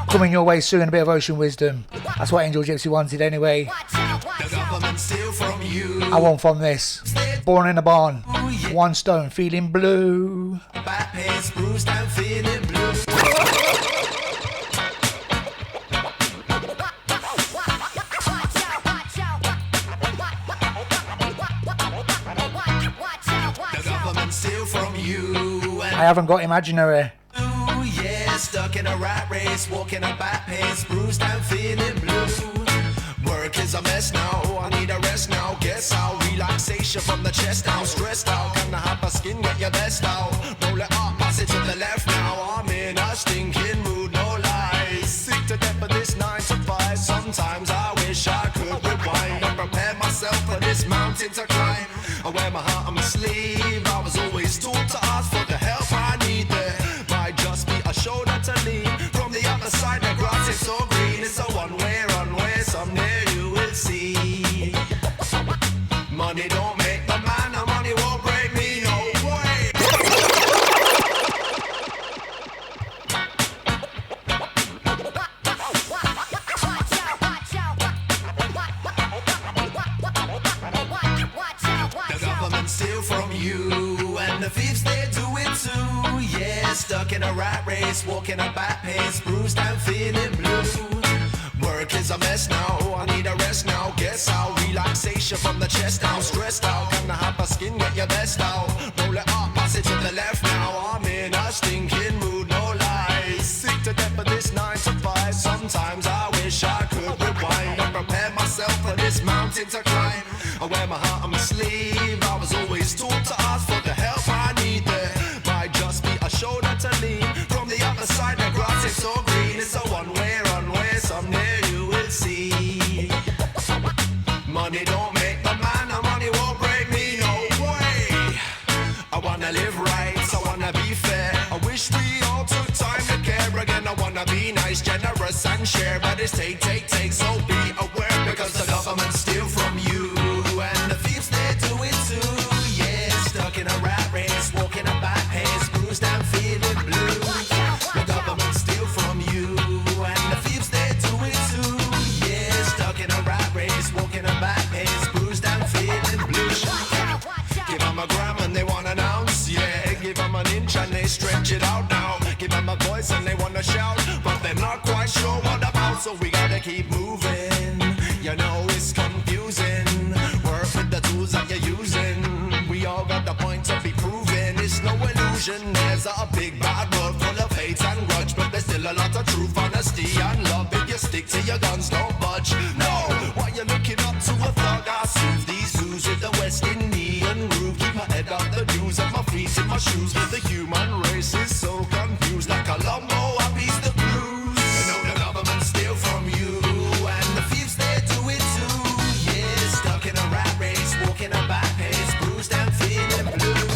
Coming your way soon, a bit of ocean wisdom. That's what Angel Gypsy wanted anyway. I want from this. Born in a barn, one stone, feeling blue. I haven't got imaginary. Stuck in a rat race, walking a back pace, bruised and feeling blue. Work is a mess now, I need a rest now. Guess how relaxation from the chest now. Stressed out, can I have a skin, get your best out. Roll it up, pass it to the left now. I'm in a stinking mood, no lies. Sick to death of this 9 to 5. Sometimes I wish I could rewind and prepare myself for this mountain to climb. I wear my heart on my sleeve. I was always taught to ask for the help I need there. Might just be a shoulder to lean. From the other side, the grass is so green. It's a one-way runway, someday you will see. Money don't make the man, and money won't break me, no way. The government steal from you, and the thieves they do it too. Yeah, stuck in a rat race, walking a back pace, bruised and feeling blue. Work is a mess now, I need a rest now. Guess how relaxation relaxation from the chest out, stressed out. Can I have a skin, get your best out. Roll it up, pass it to the left now. I'm in a stinking mood, no lies. Sick to death of this 9 to 5. Sometimes I wish I could rewind and prepare myself for this mountain to climb. I wear my heart on my sleeve. I was always taught to ask for the help I need. There might just be a shoulder to lean. From the other side, the grass is so green. It's a one-way runway. Someday you will see. Money don't make the man, and money won't break me. No way. I wanna live right. I wanna be fair. I wish we all took time to care again. I wanna be nice, generous, and share. But it's take. So be aware because the government steal from you. And the thieves, they do it too. Yeah, stuck in a rat race, walking a back pace, bruised and feeling blue. The government steal from you. And the thieves, they do it too. Yeah, stuck in a rat race, walking a back pace, bruised and feeling blue. Give them a gram and they want an ounce. Yeah, give them an inch and they stretch it out now. Give them a voice and they wanna shout, but they're not quite sure what about. So we gotta keep moving. You know it's confusing. Work with the tools that you're using. We all got the point to be proven. It's no illusion. There's a big bad world full of hate and grudge, but there's still a lot of truth, honesty, and love. If you stick to your guns, don't budge. No, why you looking up to a thug? I soothe these zoos with the West Indian groove. Keep my head up the news and my feet in my shoes. The human race is so confused, like a Columbo, I piece the blues. You know the government steal from you, and the thieves, they do it too. Yeah, stuck in a rat race, walking a back pace, bruised and feeling blue.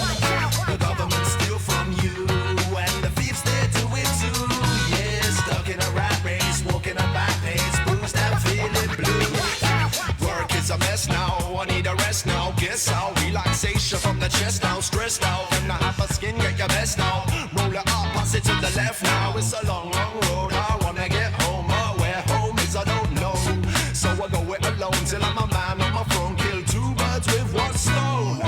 The government steal from you, and the thieves, they do it too. Yeah, stuck in a rat race, walking a back pace, bruised and feeling blue. Work is a mess now, I need a rest now. Guess how? Relaxation from the chest now, stressed out. Can I have a skin, get your best now. Roll it up, pass it to the left now. It's a long, long road, I wanna get home. Where home is, I don't know. So I go it alone till I'm a man on my throne. Kill 2 birds with 1 stone.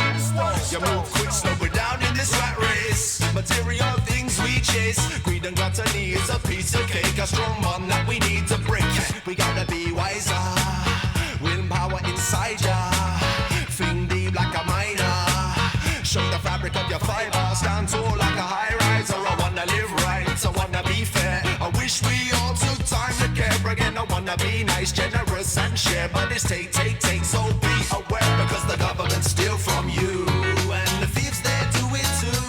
You move quick, slow it down in this rat race. Material things we chase. Greed and gluttony is a piece of cake. A strong bond that we need to break. We gotta be wiser. Willpower inside ya. Think deep like a miner. Show the fabric of your fiber. Stand tall like a high riser. I wanna live right, I wanna be fair. I wish we all took time to care again. I wanna be nice, generous, and share. But it's take. So be aware because the government steal from you. And the thieves, they do it too.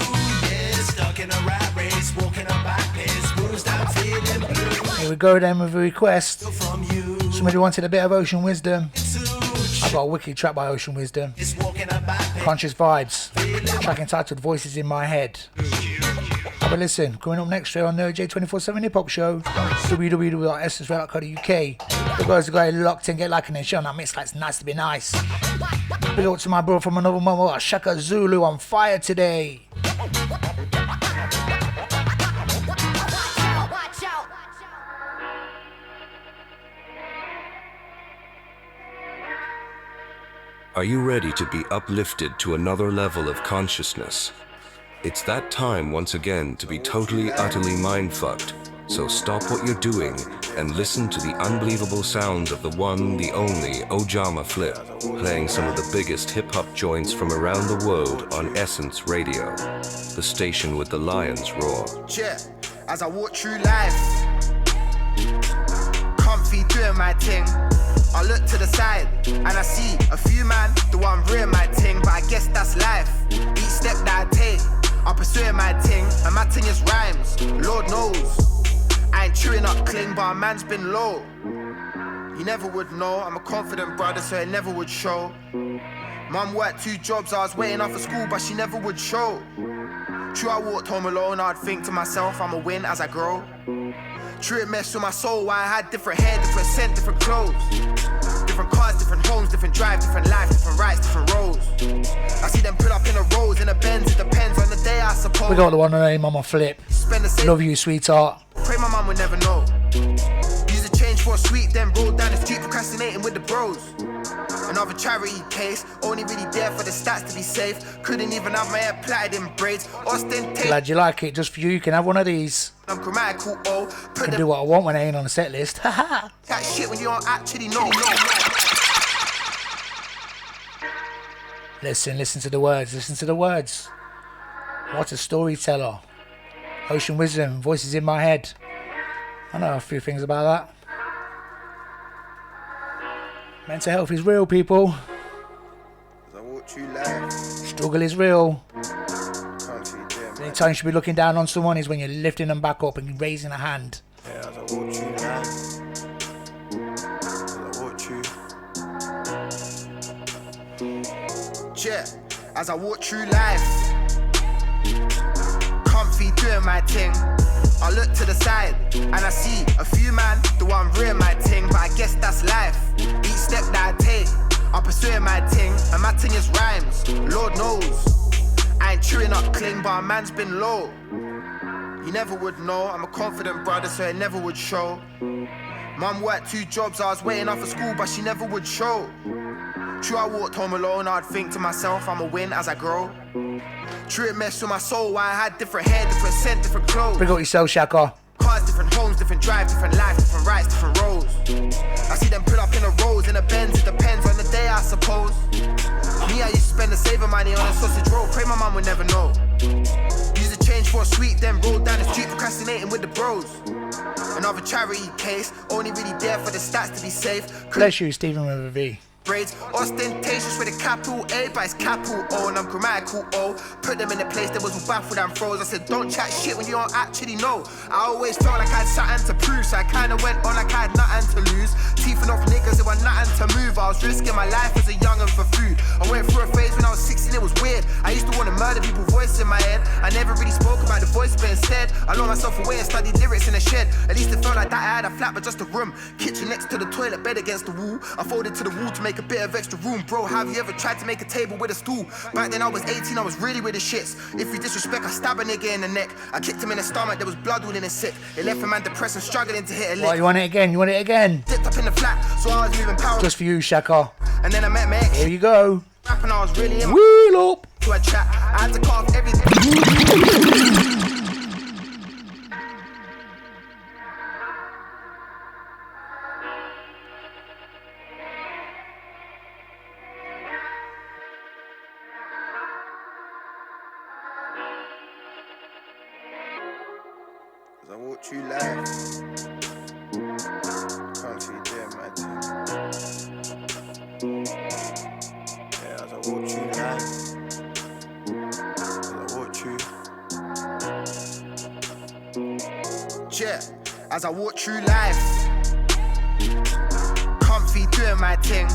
Yeah, stuck in a rat race, walking a back pace, bruised and feeling blue. Here we go then with a request. Somebody wanted a bit of Ocean Wisdom. I've got a wicked track by Ocean Wisdom. Conscious Vibes. Track entitled Voices in My Head. Have a listen. Coming up next year on the J247 Hip Hop Show. www.essence.co.uk. The guys are going locked in, get liking and share on that mix like it's nice to be nice. Big up to my bro from another mama, Shaka Zulu, on fire today. Are you ready to be uplifted to another level of consciousness? It's that time once again to be totally, utterly mind-fucked. So stop what you're doing and listen to the unbelievable sounds of the one, the only Ojama Flip, playing some of the biggest hip-hop joints from around the world on Essence Radio, the station with the lion's roar. Yeah, as I walk through life, comfy doing my thing. I look to the side and I see a few man do one real my thing, but I guess that's life. Each step that I take, I'm pursuing my thing, and my thing is rhymes. Lord knows, I ain't chewing up cling, but a man's been low. You never would know, I'm a confident brother, so it never would show. Mum worked 2 jobs, I was waiting off for school, but she never would show. True, I walked home alone, I'd think to myself, I'ma win as I grow. True, it messed with my soul, why I had different hair, different scent, different clothes. Different cars, different homes, different drives, different life, different rights, different roles. I see them put up in a Rolls, in a Benz, it depends on the day, I suppose. We got the one and only Mama Flip. Love you, sweetheart. Pray my mum would never know. Use a change for a sweet, then roll down the street procrastinating with the bros. Another charity case, only really there for the stats to be safe. Couldn't even have my hair plaited in braids. Ostentatious. Glad you like it. Just for you, you can have one of these. I'm grammatical, oh. I can do what I want when I ain't on the set list. Haha. That shit when you don't actually know. Listen to the words, listen to the words. What a storyteller. Ocean Wisdom, voices in my head. I know a few things about that. Mental health is real, people. Struggle is real. The only time you should be looking down on someone is when you're lifting them back up and raising a hand. Yeah, as I walk through life. Yeah, as I walk through life, comfy doing my thing. I look to the side and I see a few man do I'm real my thing, but I guess that's life. Each step that I take, I'm pursuing my thing, and my thing is rhymes. Lord knows, I ain't chewing up cling, but a man's been low. You never would know, I'm a confident brother, so it never would show. Mum worked 2 jobs, I was waiting off for school, but she never would show. True, I walked home alone, I'd think to myself, I'ma win as I grow. True, it messed with my soul, why I had different hair, different scent, different clothes. Bring out yourself, Shaka. Cars, different homes, different drives, different life, different rights, different roads. I see them pull up in a Rolls, in a Benz, it depends on the day, I suppose. Me, I used to spend the saving money on a sausage roll, pray my mum would never know. Use the change for a sweet, then roll down the street procrastinating with the bros. Another charity case, only really there for the stats to be safe. Bless you, Stephen with a V. Braids, ostentatious with a capital A, but it's capital O, and I'm grammatical O. Put them in a place that was baffled and froze. I said, don't chat shit when you don't actually know. I always felt like I had something to prove, so I kinda went on like I had nothing to lose. Teething off niggas, it was nothing to move. I was risking my life as a young'un for food. I went through a phase when I was 16, it was weird. I used to wanna murder people, voice in my head. I never really spoke about the voice, but instead I locked myself away and studied lyrics in a shed. At least it felt like that I had a flat, but just a room. Kitchen next to the toilet, bed against the wall. I folded to the wall to make a bit of extra room. Bro, have you ever tried to make a table with a stool? Back then I was 18, I was really with the shits. If you disrespect, I stab a nigga in the neck. I kicked him in the stomach, there was blood all in his sick. It left a man depressed and struggling to hit a lick. Oh, you want it again? You want it again? Dipped up in the flat, so I was moving power. Just for you, Shaka. And then I met my ex. Here you go. Rapping, I was really in Wheel up. to a chat. I had to cut off everything. As I walk through life, can't see doing my thing. Yeah, as I walk through life, as I walk through. Yeah, as I walk through life, comfy doing my thing.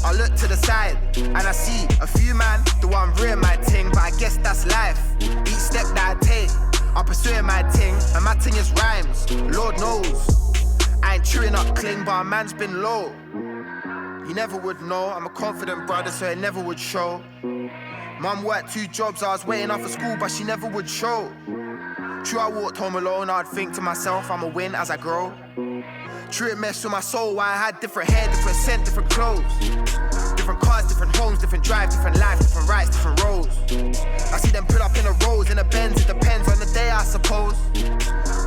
I look to the side and I see a few man do I'm real my thing, but I guess that's life. Each step that I take, I'm pursuing my thing, and my thing is rhymes. Lord knows, I ain't chewing up cling, but a man's been low. You never would know, I'm a confident brother, so it never would show. Mum worked 2 jobs, I was waiting off for school, but she never would show. True, I walked home alone, I'd think to myself, I'ma win as I grow. True, it messed with my soul, why I had different hair, different scent, different clothes. Different cars, different homes, different drives, different life, different rights, different roads. I see them pull up in a Rolls, in a Benz, it depends on the day, I suppose.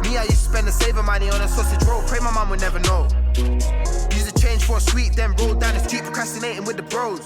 Me, I used to spend the saving money on a sausage roll, pray my mum would never know. Use the change for a sweet, then roll down the street procrastinating with the bros.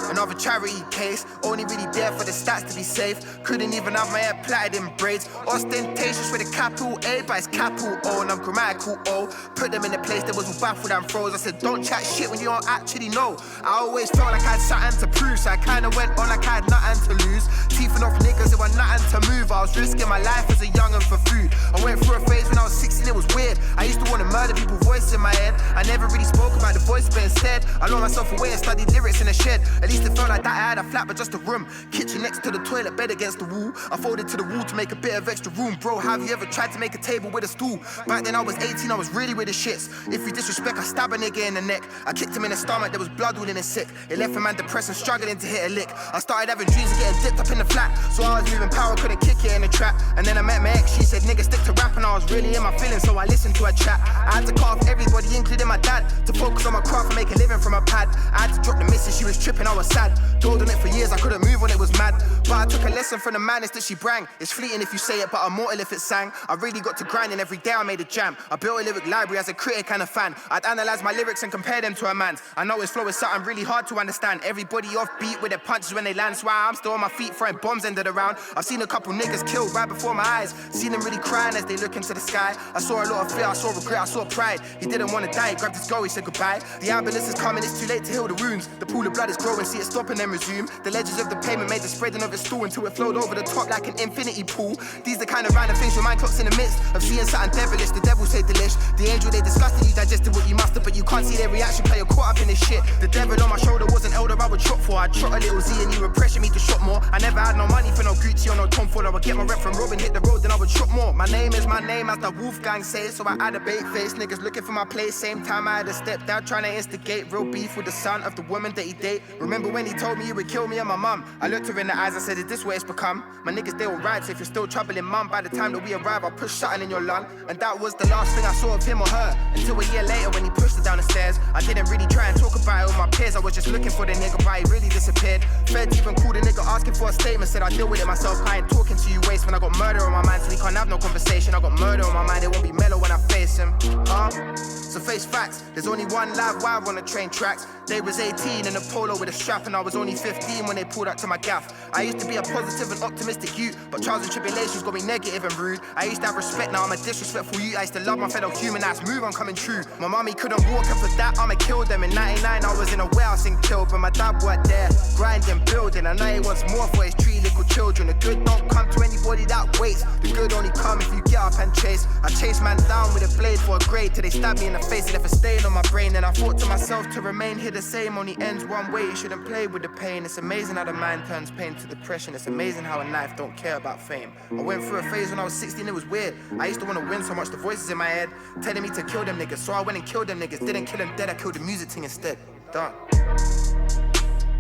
Another charity case, only really there for the stats to be safe. Couldn't even have my hair plaited in braids. Ostentatious with a capital A, but it's capital O, and I'm grammatical O. Put them in a place that was baffled and froze. I said, don't chat shit when you don't actually know. I always felt like I had something to prove, so I kinda went on like I had nothing to lose. Teething off niggas, it was nothing to move. I was risking my life as a young'un for food. I went through a phase when I was 16, it was weird. I used to wanna murder people, voice in my head. I never really spoke about the voice, but instead I locked myself away and studied lyrics in a shed. At least it felt like that I had a flat, but just a room. Kitchen next to the toilet, bed against the wall. I folded to the wall to make a bit of extra room. Bro, have you ever tried to make a table with a stool? Back then I was 18, I was really with the shits. If you disrespect, I stab a nigga in the neck. I kicked him in the stomach, there was blood all in his sick. It left a man depressed and struggling to hit a lick. I started having dreams of getting dipped up in the flat, so I was moving power, couldn't kick it in the trap. And then I met my ex, she said, nigga, stick to rap, and I was really in my feelings, so I listened to her chat. I had to cut off everybody, including telling my dad to focus on my craft and make a living from a pad. I had to drop the missus, she was tripping, I was sad. Dwelled on it for years, I couldn't move on, it was mad. But I took a lesson from the madness that she brang. It's fleeting if you say it, but I'm mortal if it sang. I really got to grinding, every day I made a jam. I built a lyric library as a critic and a fan. I'd analyse my lyrics and compare them to a man's. I know his flow is something really hard to understand. Everybody off beat with their punches when they land. So I'm still on my feet throwing bombs end of the round. I've seen a couple niggas killed right before my eyes. Seen them really crying as they look into the sky. I saw a lot of fear, I saw regret, I saw pride. He didn't want to die, he grabbed his goal, he said goodbye. The ambulance is coming, it's too late to heal the wounds. The pool of blood is growing, see it stop and then resume. The ledges of the pavement made the spreading of its stool until it flowed over the top like an infinity pool. These the kind of random things your mind clocks in the midst of seeing something devilish. The devil say delish. The angel they disgusted, you digested what you mustered, but you can't see their reaction, play you're caught up in this shit. The devil on my shoulder was an elder I would trot for. I'd trot a little Z and you were pressuring me to shop more. I never had no money for no Gucci or no Tom Ford. I would get my rep from Robin, hit the road, then I would shop more. My name is my name, as the Wolfgang says, so I had a bait face. Niggas looking for my place, same time I had a step out trying to instigate real beef with the son of the woman that he date. Remember when he told me he would kill me and my mum? I looked her in the eyes, I said, is this what it's become? My niggas, they all right, so if you're still troubling mum, by the time that we arrive, I'll push something in your lung. And that was the last thing I saw of him or her, until a year later when he pushed her down the stairs. I didn't really try and talk about it with my peers, I was just looking for the nigga, but he really disappeared. Feds even called the nigga asking for a statement, said I deal with it myself, I ain't talking to you waste. When I got murder on my mind, so we can't have no conversation. I got murder on my mind, it won't be mellow when I face him. So face facts, there's only one live wire on the train tracks. They was 18 in a polo with a strap, and I was only 15 when they pulled up to my gaff. I used to be a positive and optimistic youth, but trials and tribulations got me negative and rude. I used to have respect, now I'm a disrespectful youth. I used to love my fellow human, that's move, I'm coming true. My mommy couldn't walk, and for that I'ma kill them. In 99 I was in a warehouse in Kilburn, my dad worked there, grinding, building. I know he wants more for his 3 little children. The good don't come to anybody that waits, the good only come if you get up and chase. I chase man down with a blade for a grade, till they stab me in the face and left a stain on my brain. And I thought to myself, to remain here the same only ends one way. You shouldn't play with the pain. It's amazing how the mind turns pain to depression. It's amazing how a knife don't care about fame. I went through a phase when I was 16, it was weird. I used to want to win so much, the voices in my head telling me to kill them niggas. So I went and killed them niggas. Didn't kill them dead, I killed the music thing instead. Done.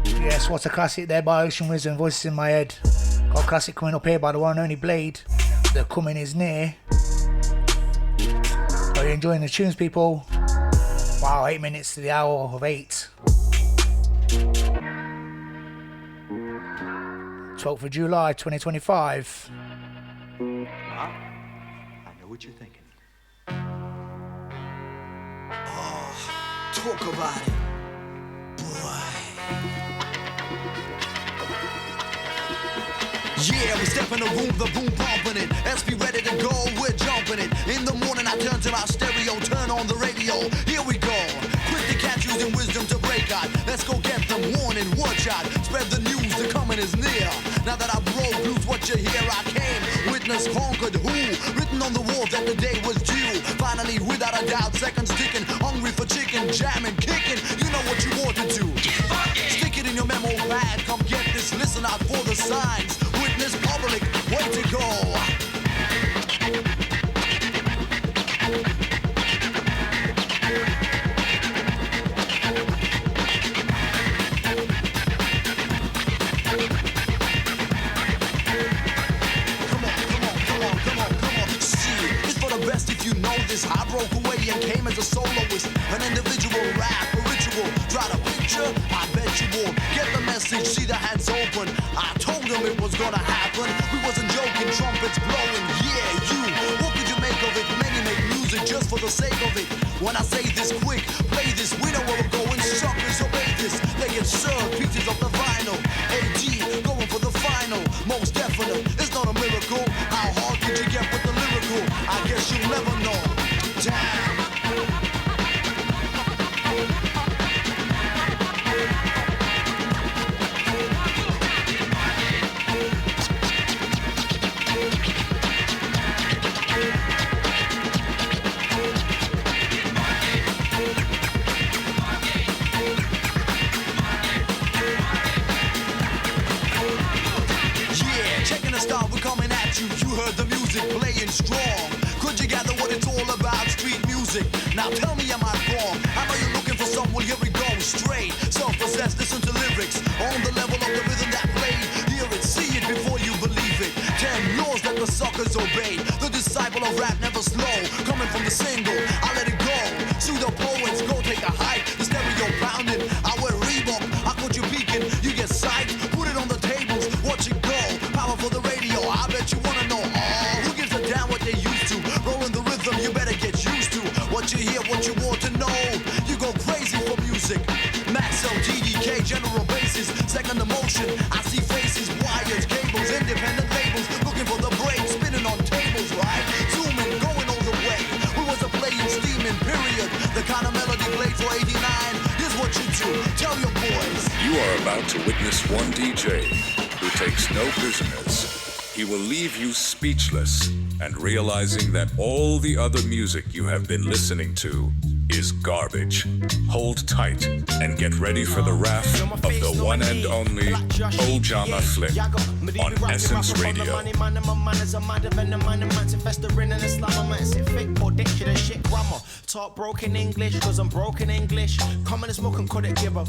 Yes, what a classic there by Ocean Wisdom, Voices in My Head. Got a classic coming up here by the one and only Blade. The coming is near. Are you enjoying the tunes, people? Wow, 8 minutes to the hour of 8. 12th of July 2025. I know what you're thinking. Oh, talk about it, boy. Yeah, we step in the room, the boom pumping it. SP ready to go, we're jumping it. In the morning I turn to my stereo, turn on the radio. Here we go. Quick to catch using wisdom to break out. Let's go get them, warning, watch out. Spread the news, the coming is near. Now that I broke loose what you hear, I came. Witness conquered who? Written on the wall that the day was due. Finally, without a doubt, seconds ticking. Hungry for chicken, jamming, kicking. You know what you want to do. Stick it in your memo pad. Come get this, listen out for the signs. Witness public, way to go. If you know this, I broke away and came as a soloist, an individual rap, a ritual. Try to picture, I bet you won't get the message, see the hands open. I told them it was gonna happen. We wasn't joking, trumpets blowing. Yeah, you, what could you make of it? Many make music just for the sake of it. When I say this quick, play this, we know where we're going. Suckers obey this, they get served pieces of the vinyl. AG, going for the final, most definite. It's not a miracle. How hard could you get with the lyrical? I guess you'll never know. Damn. Playing strong. Could you gather what it's all about? Street music. Now tell me, am I wrong? I know you're looking for someone. Here we go. Straight, self-possessed. Listen to lyrics on the level of the rhythm that played. Hear it, see it before you believe it. 10 laws that the suckers obey. The disciple of rap never slow. Coming from the single, I let it go. Pseudo poets music. Maxo, GDK, general basis, second emotion. I see faces, wires, cables, independent labels, looking for the break, spinning on tables, right? Zooming, going all the way. We was a playing, steaming, period. The kind of melody played for 89. Here's what you do, tell your boys. You are about to witness one DJ who takes no prisoners. He will leave you speechless and realizing that all the other music you have been listening to is garbage. Hold tight and get ready for the wrath of the one and only Ojama Flip on Essence Radio. Talk broken English, cause I'm broken English. Common as milk and couldn't give a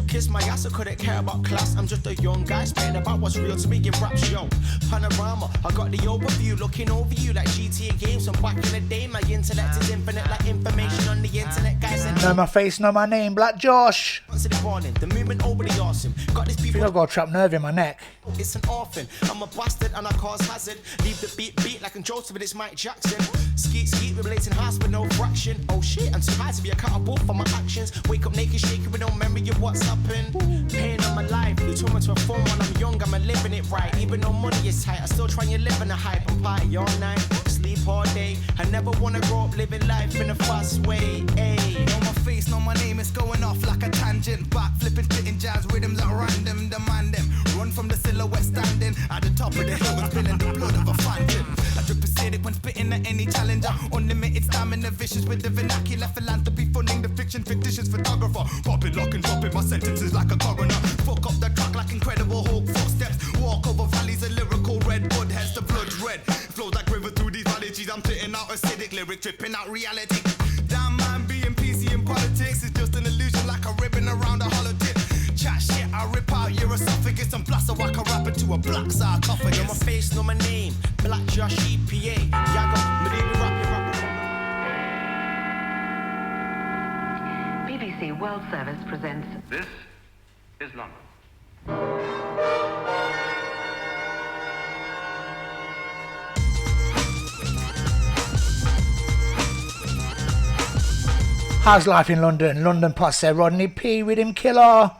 kiss my ass, I couldn't care about class. I'm just a young guy spitting about what's real to me in raps, yo. Panorama, I got the overview, looking over you like GTA games from back in the day. My intellect is infinite like information on the internet, guys. Know my face, know my name, Black Josh. The movement over the awesome. Got these I people. think I've got a trapped nerve in my neck. It's an orphan. I'm a bastard and I cause hazard. Leave the beat like I'm Joseph, but it's Mike Jackson. Skeet, relating hearts with no fraction. Oh shit, I'm too high to be accountable for my actions. Wake up naked, shaking with no memory of what's happened. Pain on my life. You told me to a phone when I'm young, I'm living it right. Even though money is tight, I still try and live in a hype and party all night. Sleep all day. I never wanna grow up living life in a fast way. Ayy. Know my face, know my name, it's going off like a tangent. Back flipping, spitting jazz rhythms at random, demand them. Run from the silhouette standing at the top of the hill and spilling the blood of a phantom. I drip acidic when spitting at any challenger. Unlimited stamina, vicious with the vernacular philanthropy, funding the fiction, fictitious photographer. Popping, locking, dropping my sentences like a coroner. Fuck up the track like Incredible Hulk footsteps. Walk over valleys of lyrical red blood, hence the blood's red. Flows like river through these valleys. I'm spitting out acidic lyric, tripping out reality. Damn man, being PC in politics is just an illusion like a ribbon around a hollow tip. Chat shit, I rip out your esophagus and blast a whack a rap into a black sarcophagus. Know my face, know my name, Black Josh EPA. Yago, Medieval rapper. BBC World Service presents. This is London. How's life in London? London posse, Rodney P, Rhythm Killer.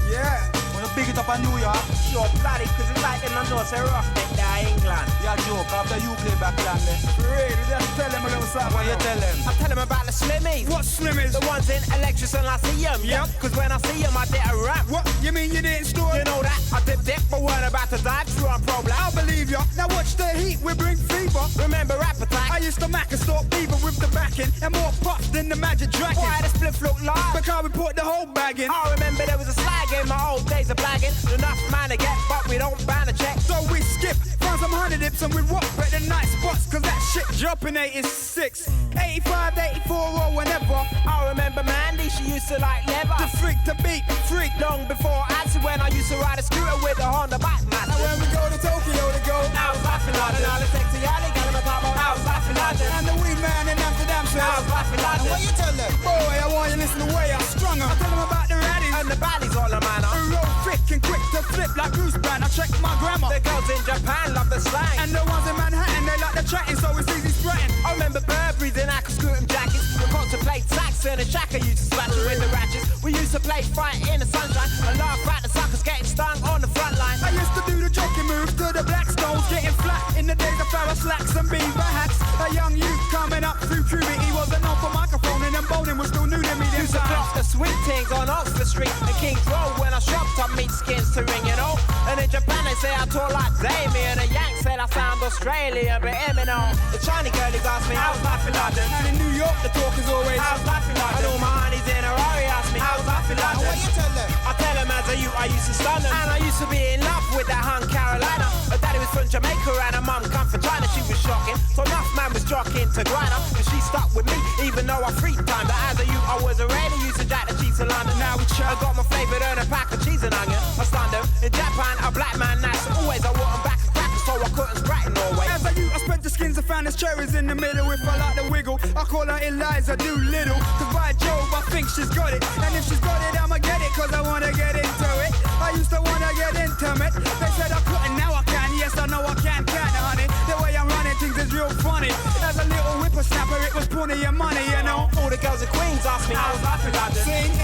Yeah, when you big it up in New York. Sure, bloody, cause it's like them know say rough neck there England. Yeah, joke, after you play back London. Really, just tell them a little something. What you tell them? I tell them about the Slimmies. What Slimmies? The ones in Electric and I see them. Yep. Cause when I see them I did a rap. What? You mean you didn't store? You know that? I did but weren't about to dive through on problem. I believe ya. Now watch the heat, we bring fever. Remember Rap Attack? I used to mac and stalk beaver with the backing and more puffs than the Magic Dragon. Why the split look live? Because we put the whole bag in. I remember there was a slag in my old days of blagging. Enough man to get, but we don't ban a check. So we skip, find some 100 dips and we rock better night spots. Cause that shit dropping 86, 85, 84 or whenever. I remember Mandy, she used to like leather. The freak to beat, freak. Long before Answer when I used to ride a scooter with a Honda Backmaster. And when we go to Tokyo to go, I was laughing like that. All the sexy alley, got him a top on. I was laughing like that. And the weed man in Amsterdam says, I was laughing like that. What you tell them? Boy, I want you to listen to the way I strung her. I tell them about the raddies and the baddies all the manner. Who roll thick and quick to flip like Bruce Brand. I check my grammar. The girls in Japan love the slang. And the ones in Manhattan, they like the chatting, so it's easy spreading. I remember Burberry's and Aqua Scootin' jackets. We contemplate sax and a shacker used to splash with the ratchets. We used to play fight in the sunshine and laugh at the suckers getting stung on the front line. I used to do the jockey moves to the Blackstones, getting flat in the days of Farrah slacks and beaver hats. A young youth coming up through puberty wasn't known for microphone and bowling was still new to me. Used to clock the sweet things on Oxford Street and King's Road when I shopped up meat skins to ring, you know. And in Japan they say I talk like Damien, and a Yank said I sound Australian, but Eminem. The Chinese girlies asked me how's life in London. And in New York the talk is always how's life in London. And all my honeys in a Rari ask me how's life in London. What you tell them? I tell them as a youth I used to stun them. And I used to be in love with that hun Carolina. Her daddy was from Jamaica and her mum come from China. She was shocking, so enough man was jockeying to grind her. Cause she stuck with me even though I free time. But as a youth I was already used to jack the cheese in London. Now we I got my favourite and a pack of cheese and onion. I stunned them. In Japan a black man nice. Always I want them back and crackers so I couldn't sprat in Norway. As a youth I spent the skins and found there's cherries in the middle. If I like the wiggle I call her Eliza Doolittle. Cause by Jove I think she's got it. And if she's got it I'ma get it. Cause I wanna get into it. I used to wanna get intimate. They said I couldn't, now I can. Yes I know I can, honey. The way I'm running things is real funny. As a little whippersnapper it was plenty of money, you know. All the girls in Queens asked me how's life in London. Sing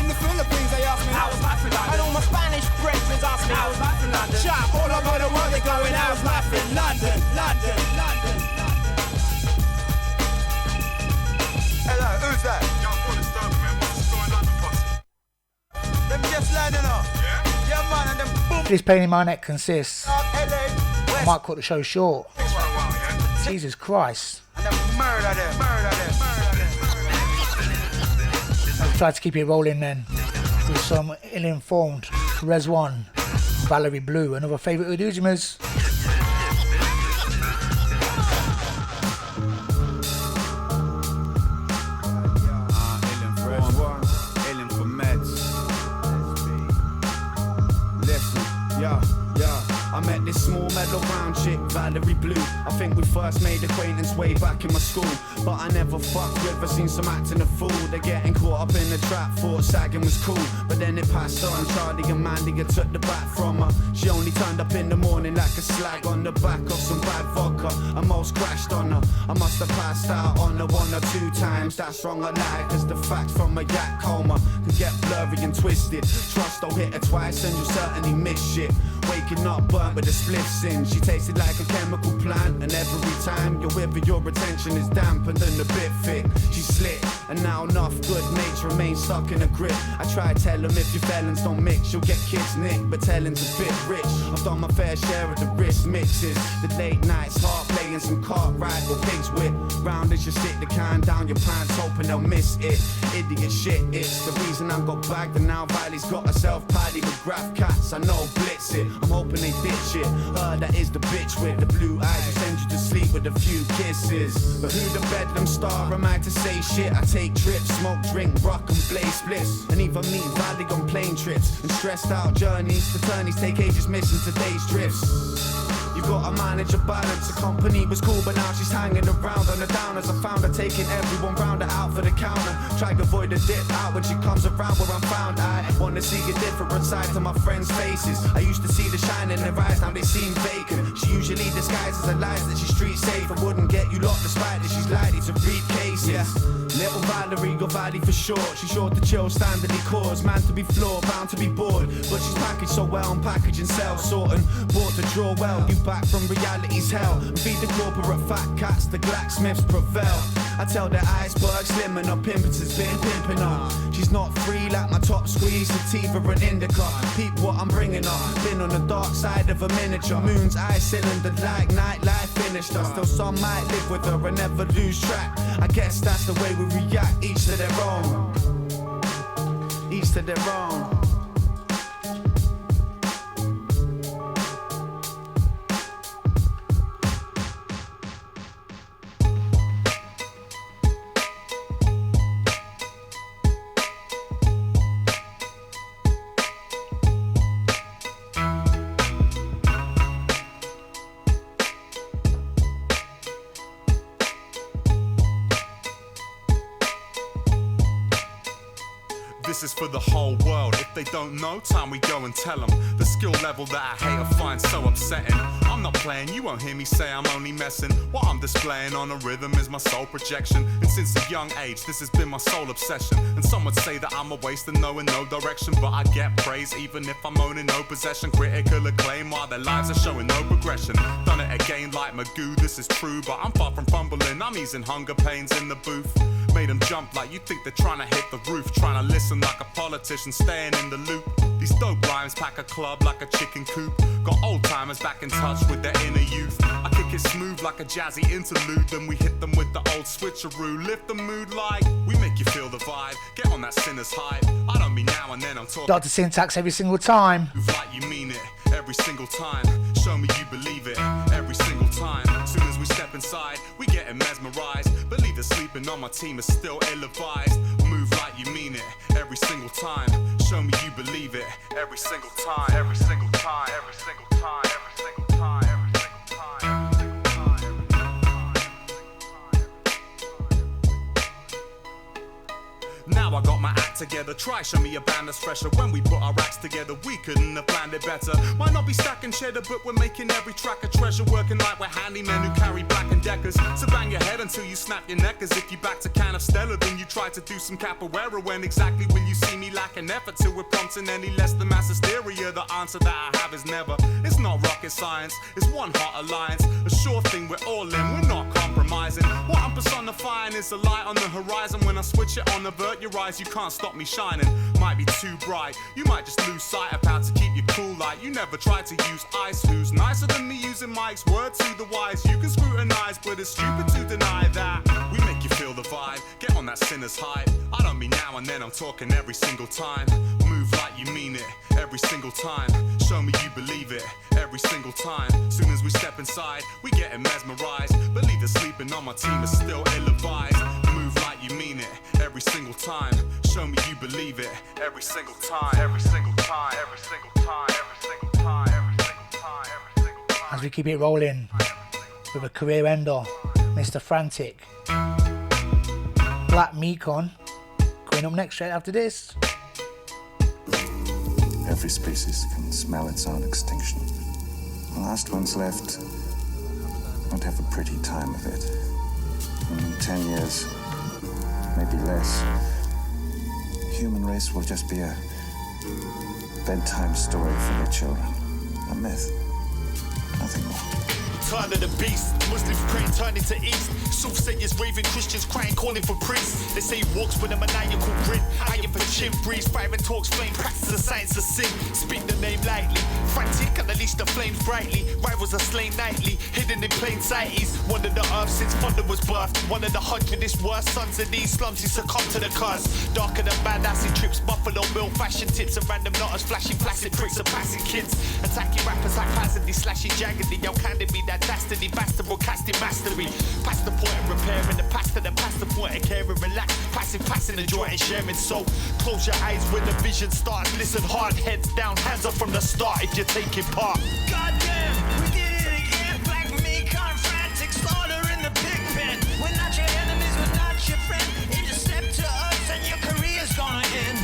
How's life in London? Sharp, all over the world they're going, how's life in London? London, London. Hello, who's that? Yo, I'm calling Sturman, man. What's the story in London, posse? Them just landing up. Yeah? Yeah, man, and them boom. This pain in my neck consists. LA, I might cut the show short. Jesus Christ. and them murder them. I'll try to keep it rolling then with some ill-informed Res 1, Valerie Blue, another favourite of Udimas. Illin for meds. Listen, yeah. I met this small mellow brown chick, Valerie Blue. I think we first made acquaintance way back in my school, but I never fucked with her, seen some acting a fool. They're getting caught up in the trap, thought sagging was cool, but then it passed on. Charlie and Mandy took the bat from her. She only turned up in the morning like a slag on the back of some bad vodka. I most crashed on her. I must have passed out on her 1 or 2 times. That's wrong, I lied, cause the facts from a yak coma could get blurry and twisted. Trust, don't hit her twice and you'll certainly miss shit. Waking up burnt with a spliff in. She tasted like a chemical plant, and every time you're with her, your attention is dampened and a bit thick. She slit, and now enough good mates remain stuck in a grip. I try to tell them if you felons don't mix, you'll get kids nicked, but telling's a bit rich. I've done my fair share of the wrist mixes, the late nights, hard playing some cart ride or pigs whip. Round as you stick the can down your pants, hoping they'll miss it. Idiot shit, it's the reason I got bagged, and now Viley's got herself party with graph cats. I know blitz it, I'm hoping they ditch it. That is the bitch with the blue eyes who send you to sleep with a few kisses. But who the bedlam star am I to say shit? I take trips, smoke, drink, rock and blaze splits, and even meet Valley on plane trips and stressed out journeys. Fraternities take ages missing today's drifts. You gotta manage your balance. The company was cool, but now she's hanging around on the downers. I found her taking everyone round her out for the counter. Try to avoid the dip out when she comes around where I'm found. I wanna see a different side to my friends' faces. I used to see the shine in their eyes, now they seem vacant. She usually disguises her lies that she's street safe and wouldn't get you locked despite that she's likely to read cases. Yeah. Little Valerie, got Valley for short. She's sure to chill, standardly cause. Man to be flawed, bound to be bored. But she's packaged so well on packaging cells. Sorting, bought to draw well. You back from reality's hell. And feed the corporate fat cats, the blacksmiths prevail. I tell the iceberg slimming up, pimpers has been pimping her. She's not free like my top squeeze, sativa and indica. Peep what I'm bringing her. Been on the dark side of a miniature. Moon's eye cylinder like nightlife finished her. Still some might live with her and never lose track. I guess that's the way we react, each to their own. Each to their own. This is for the whole world. If they don't know, time we go and tell them. The skill level that I hate or find so upsetting. I'm not playing, you won't hear me say I'm only messing. What I'm displaying on a rhythm is my soul projection. And since a young age, this has been my sole obsession. And some would say that I'm a waste and knowing no direction, but I get praise even if I'm owning no possession. Critical acclaim while their lives are showing no progression. Done it again like Magoo, this is true, but I'm far from fumbling. I'm easing hunger pains in the booth. Made them jump like you think they're trying to hit the roof. Trying to listen like a politician, staying in the loop. These dope rhymes pack a club like a chicken coop. Got old timers back in touch with their inner youth. I kick it smooth like a jazzy interlude. Then we hit them with the old switcheroo. Lift the mood like we make you feel the vibe. Get on that sinner's hype. I don't mean now and then I'm talking. Dr. Syntax every single time. Like you mean it every single time. Show me you believe it every single time. Soon as we step inside, we getting mesmerized. Believe that sleeping on my team is still ill-advised. Move like you mean it every single time. Show me you believe it every single time. Every single time. Every single time. Every single time. Every single time. Now I got my act together. Try show me a band that's fresher. When we put our acts together, we couldn't have planned it better. Might not be stacking cheddar, but we're making every track a treasure. Working like we're handymen who carry Black and Deckers. So bang your head until you snap your neck, as if you backed a can of Stella, then you try to do some capoeira. When exactly when you see me lacking effort till we're prompting any less than mass hysteria. The answer that I have is never. It's not rocket science, it's one heart alliance. A sure thing, we're all in, we're not compromising. What I'm personifying is a light on the horizon. When I switch it on, avert your eyes, you can't stop me shining. Might be too bright, you might just lose sight of how to keep you cool. Like you never tried to use ice. Who's nicer than me using Mike's word to the wise? You can scrutinize, but it's stupid to deny that. We make you feel the vibe, get on that sinner's hype. I don't mean now and then, I'm talking every single time. Move like you mean it, every single time. Show me you believe it, every single time. Soon as we step inside, we getting mesmerized. Believe that sleeping on my team is still ill-advised. Move like you mean it, every single time. Show me you believe it, every single time. Every single time, every single time, every single time, every single time, every single time. As we keep it rolling with a career ender, Mr. Frantic. Black Mekon. Going up next straight after this. Every species can smell its own extinction. The last ones left won't have a pretty time of it. In 10 years, maybe less, the human race will just be a bedtime story for their children. A myth. Nothing more. Turn of the beast, Muslims praying, turning to east. Soothsayers raving, Christians crying, calling for priests. They say he walks with a maniacal grin. Iron for chin, breeze, fire and talks, flame, practice the science of sin. Speak the name lightly, frantic and unleash the flames brightly. Rivals are slain nightly, hidden in plain sight. He's wandered the earth since thunder was birthed. One of the 100th worst sons of these slums, he succumbed to the curse. Darker than bad acid trips, Buffalo Bill fashion tips, and random nutters flashing plastic bricks of passing kids. Attacking rappers haphazardly, slashing jaggedly. Yo, can it be that dastardly bastard broadcasting mastery? Past the point of repairing the past to the past the point of caring, relax, passing the joy and sharing. So close your eyes when the vision starts, listen hard, heads down, hands up from the start if you're taking part. Goddamn, we did it again. Black Mekon, frantic slaughter in the pig pen. We're not your enemies, we're not your friend. If you step to us and your career's gonna end.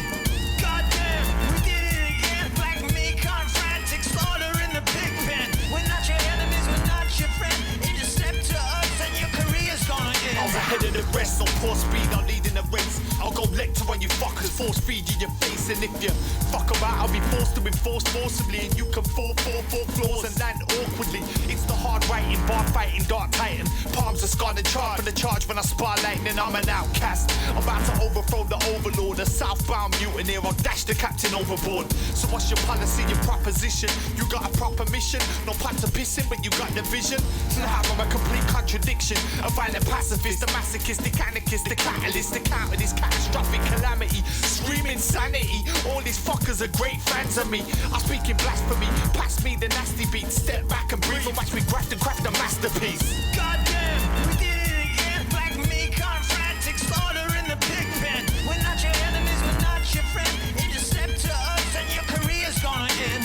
Goddamn, we did it again. Black Mekon, frantic slaughter in the pig pen. We're not your enemies, we're not your friend. If you step to us and your career's gonna end. I was ahead of the rest, on poor speed, I'm leading the race. I'll go lecture on you fuckers, force feed you your face. And if you fuck about, I'll be forced to enforce forcibly. And you can fall floors and land awkwardly. It's the hard writing, bar fighting, dark titan. Palms are scarred and charred for the charge when I spar lightning. I'm an outcast, I'm about to overthrow the overlord. A southbound mutineer, I'll dash the captain overboard. So what's your policy, your proposition? You got a proper mission, no part to pissing, but you got the vision. Now I'm a complete contradiction, a violent pacifist, a masochist, the anarchist, the catalyst, the counter this catastrophic calamity. Screaming sanity, all these fuckers are great fans of me. I speak in blasphemy, pass me the nasty beat. Step back and breathe and watch me graft and craft a masterpiece. Goddamn, we did it again. Black Mekon, frantic slaughter in the pig pen. We're not your enemies, we're not your friend. If you step to us and your career's gonna end.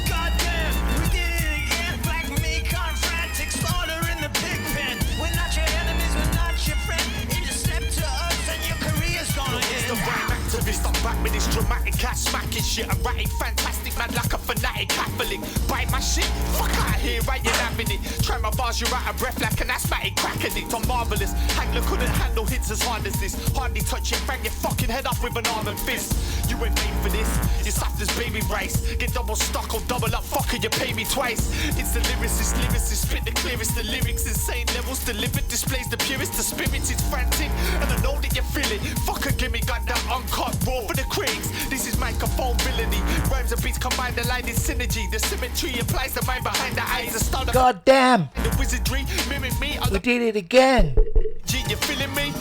Goddamn, we did it again. Black Mekon, frantic slaughter in the pig pen. We're not your enemies, we're not your friend. If you step to us and your career's gonna end. The rhyme activist, I'm back with this dramatic cat smacking shit. I'm writing fantastic man like a fanatic Catholic. Bite my shit, fuck out here, right, you're having it. Try my bars, you're out of breath like an asthmatic crack addict. I'm marvelous, Hangler couldn't handle hits as hard as this. Hardly touch it, bang your fucking head off with an arm and fist. You ain't made for this, you're soft as baby rice. Get double stuck or double up, fucker, you pay me twice. It's the lyricist, spit the clearest. The lyrics insane levels delivered, displays the purest. The spirits, it's frantic, and I know that you feel it. Fucker, give me got that uncut raw for the critics. This is microphone villainy. Rhymes and beats combine the line in synergy. The symmetry implies the mind behind the eyes. The start of God damn! The wizardry mimic me. We did it again. G, you feeling me?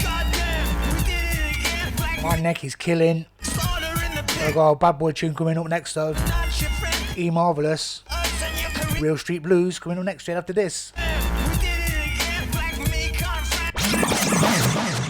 Goddamn, we did it again. Black My neck is killing. slaughter in the pig I got a bad boy tune coming up next though. not your friend. E Marvelous. Us and your career. Real Street Blues coming up next straight after this. We did it again. Black Mekon, frantic.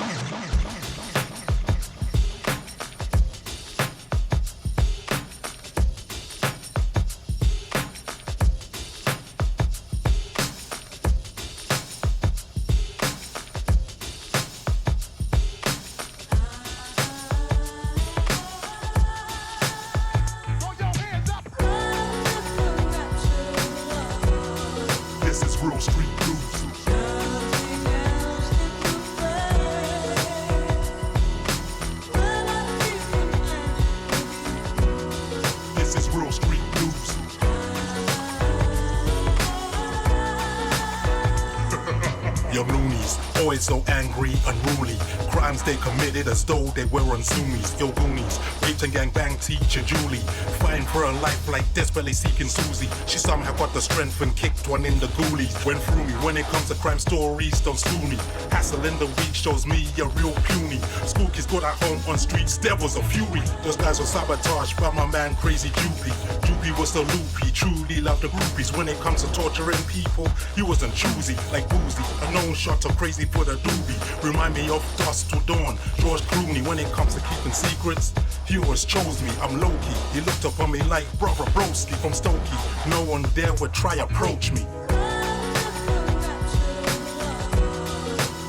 so angry, unruly. Crimes they committed as though they were on Sumis, ill goonies. Raped and gangbang teacher Julie. Fighting for her life like desperately seeking Susie. She somehow got the strength and kicked one in the ghoulies. Went through me. When it comes to crime stories, don't sue me. Hassle in the week shows me a real puny. School kids got at home on streets, devils of fury. Those guys were sabotaged by my man Crazy Jupy. Jupy was the loopy, truly loved the groupies. When it comes to torturing people, he wasn't choosy like Boozy. A known shot of Crazy for the doobie. Remind me of Dusk to Dawn, George Clooney. When it comes to keeping secrets, he always chose me. I'm low-key. He looked up on me like brother broski from Stokey. No one there would try approach me.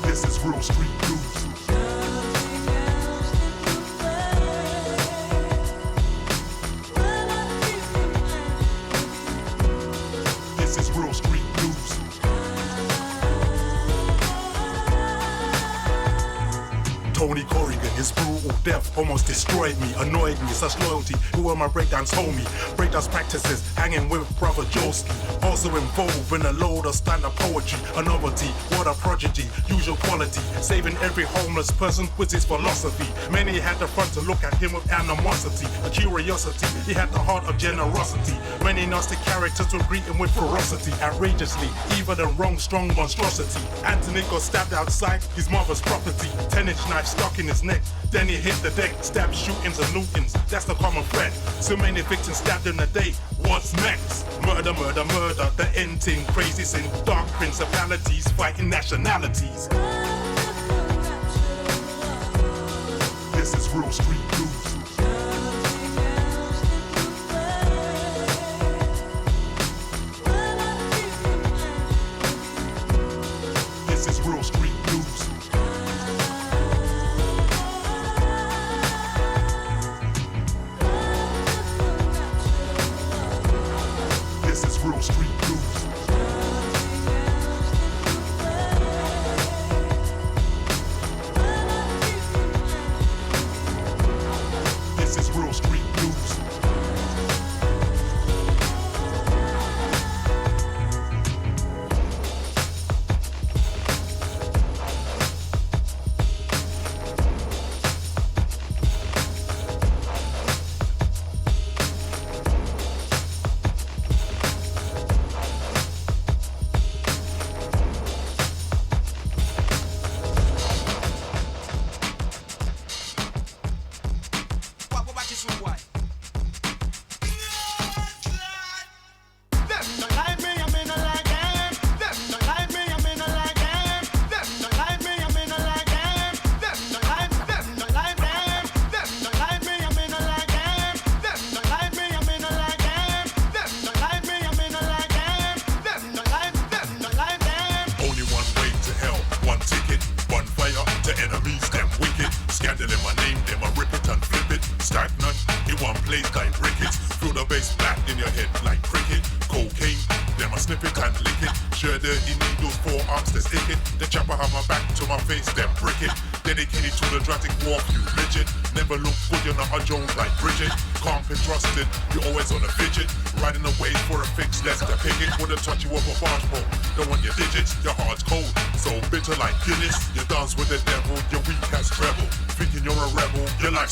This is real street blues. This is real street blues. Tony Corrigan, his brutal death almost destroyed me, annoyed me, such loyalty. Who are my breakdance homie? Breakdance practices, hanging with brother Joski. Also involved in a load of stand-up poetry, a novelty, what a prodigy, usual quality. Saving every homeless person with his philosophy. Many had the front to look at him with animosity, a curiosity. He had the heart of generosity. Many nasty characters would greet him with ferocity, outrageously, even a wrong, strong monstrosity. Anthony got stabbed outside his mother's property. 10-inch knife stuck in his neck. Then he hit the deck, stabbed shootings and lootings. That's the common thread. So many victims stabbed in a day. What's next? Murder, murder, murder. The end thing. Crazies in dark principalities fighting nationalities. This is real street blues. This is real street blues. This is real street blues. This is real street blues.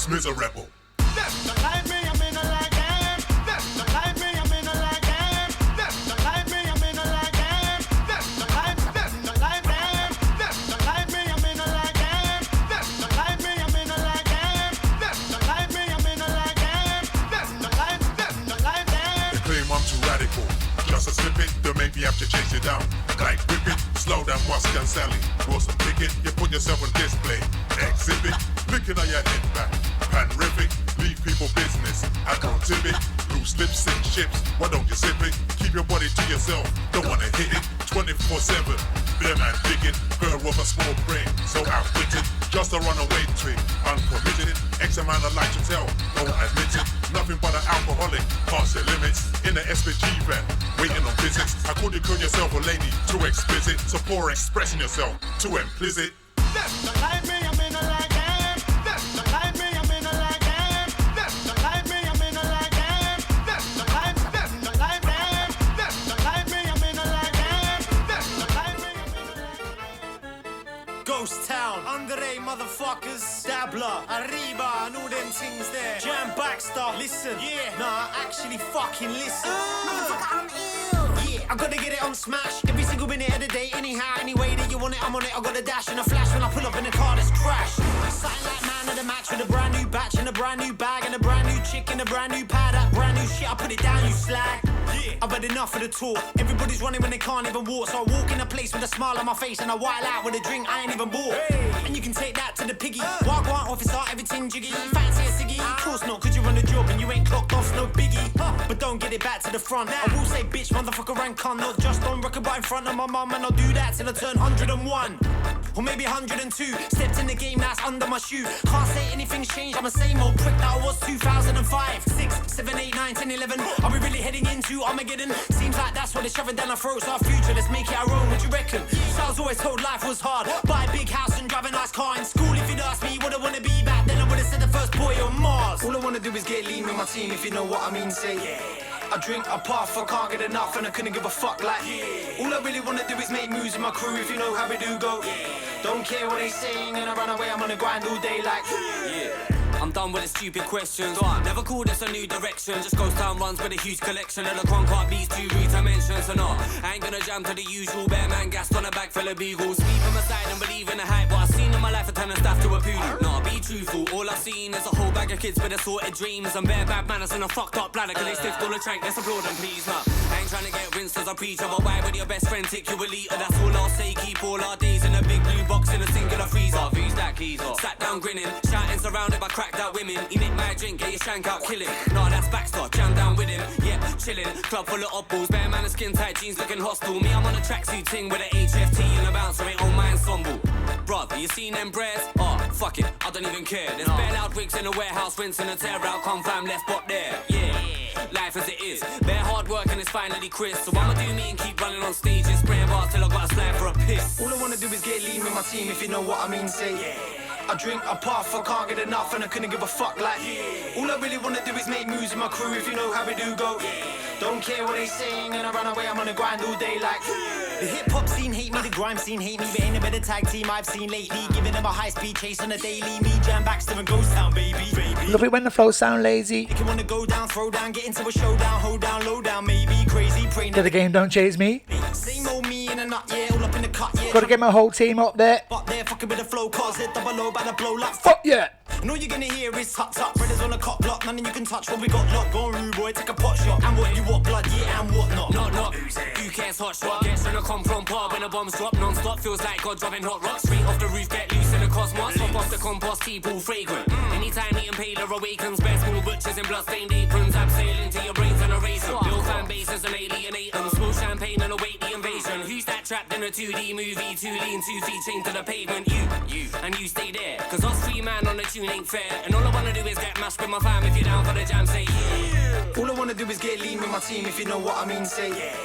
Miserable. Expressing yourself too implicit. Stabler, Arriba, and all them things there. Jam Baxter, listen, yeah, nah, actually fucking listen. Motherfucker, I'm ill. Yeah, I gotta get it on smash every single minute of the day. Anyhow, any way that you want it, I'm on it. I got a dash and a flash when I pull up in a car that's crashed. Something like man of the match with a brand new batch and a brand new bag and a brand new chick and a brand new pad. That brand new shit, I put it down, you slag. Yeah, I've had enough of the talk. Everybody's running when they can't even walk. So I walk in a place with a smile on my face and I while out with a drink I ain't even bought. Hey. And you can take that to the piggy. Walk one officer, everything jiggy. Fancy a ciggy? Of course not, cause you run a job and you ain't clocked off, no biggie. But don't get it back to the front. I will say bitch, motherfucker, and cunt. Not just on record, but in front of my mum. And I'll do that till I turn 101. Or maybe 102. Stepped in the game, that's under my shoe. Can't say anything's changed, I'm the same old prick that I was 2005. 6, 7, 8, 9, 10, 11. Are we really heading into Armageddon? Seems like that's what they're shoving down our throats. Our future, let's make it our own, what you reckon? So I was always told life was hard. Buy a big house and drive a nice car. In school, if you'd asked me what I wanna be back then, I would've said the first boy on Mars. All I wanna do is get lean with my team, if you know what I mean, say yeah. I drink, I puff, I can't get enough and I couldn't give a fuck like yeah. All I really wanna do is make moves with my crew, if you know how we do go yeah. Don't care what they saying and I run away, I'm on the grind all day like yeah. I'm done with the stupid questions. Never call this a new direction. Just ghost town runs with a huge collection of the Concord beats, 2 rude dimensions. So no, I ain't gonna jam to the usual bare man gassed on a bag full of beagles. Sleep on my side and believe in the hype. What I've seen in my life, I turn a staff to a poodle. No, be truthful, all I've seen is a whole bag of kids with assorted dreams and bare bad manners and a fucked up bladder. Cause they stiff full of trank, let's applaud them please. Nah, I ain't trying to get rinsed as a preacher, but why would your best friend take you a leader? That's all I'll say, keep all our days in a big blue box in a singular freezer. Who's that geezer? Sat down grinning, shouting surrounded by cracked out women. He nicked my drink, get your shank out, kill him. Nah, that's Baxter, jam down with him. Yeah, chillin', club full of opals, bare man and skin tight jeans looking hostile. Me, I'm on a tracksuit ting with a HFT and a bouncer, ain't on my ensemble. Bruv, you seen them breads? Oh, fuck it, I don't even care. There's bare loud wigs in the warehouse, rinsing a tear out, confirm left bot there. Yeah, life as it is. Bare hard work and it's finally crisp. So I'ma do me and keep running on stages, spraying bars till I got a slide for a piss. All I wanna do is get lean with my team, if you know what I mean, say yeah. I drink, I puff, I can't get enough and I couldn't give a fuck like yeah. All I really wanna do is make moves with my crew, if you know how we do go yeah. Don't care what they saying and I run away, I'm on the grind all day like yeah. The hip-hop scene hate me, the grime scene hate me, but ain't a better tag team I've seen lately. Giving them a high-speed chase on a daily. Me, Jam Baxter and Ghost Town, baby. Love it when the flows sound lazy. If you wanna go down, throw down, get into a showdown, hold down, low down, maybe crazy, praying To the game, don't chase me. Same old me in a nut, yeah, all up in the cut, yeah. Gotta get my whole team up there. But they're fucking with the flow, cause they're double low by the blow like fuck yeah. And all you're gonna hear is tut tut, brothers on a cop block, nothing you can touch what we got locked. Go on, rude boy, take a pot shot. And what you want, blood, yeah, and what not. Not, who cares hot shot? Gets trying to come from pub when the bombs drop non-stop. Feels like God dropping hot rocks. Straight off the roof, get loose in the cosmos. Hop off the compost, people fragrant. Anytime eating paler awakens, best small butchers in blood-stained aprons. Abseil into your brains and erase them. Build fan bases and alienate them. Smoke champagne and await the invasion. Who's that trapped in a 2D movie? 2 lean, 2 feet chained to the pavement. You, and you stay there. Cause us 3 man on the tune ain't fair. And all I wanna do is get mashed with my fam. If you're down for the jam, say yeah. All I wanna do is get lean with my team, if you know what I mean, say yeah.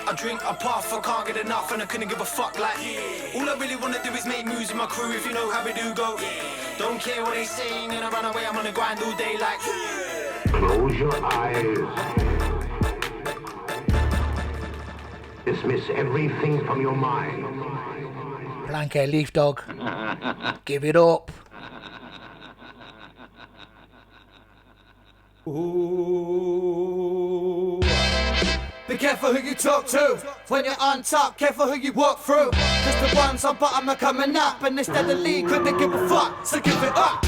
I drink, I puff, I can't get enough and I couldn't give a fuck like yeah. All I really wanna do is make moves with my crew, if you know how we do go yeah. Don't care what they saying and I run away, I'm on the grind all day like yeah. Close your eyes. Dismiss everything from your mind. Blanket Leaf Dog. Give it up. Ooh. Be careful who you talk to when you're on top. Careful who you walk through. Cause the ones on bottom are coming up and they steadily couldn't give a fuck, so give it up.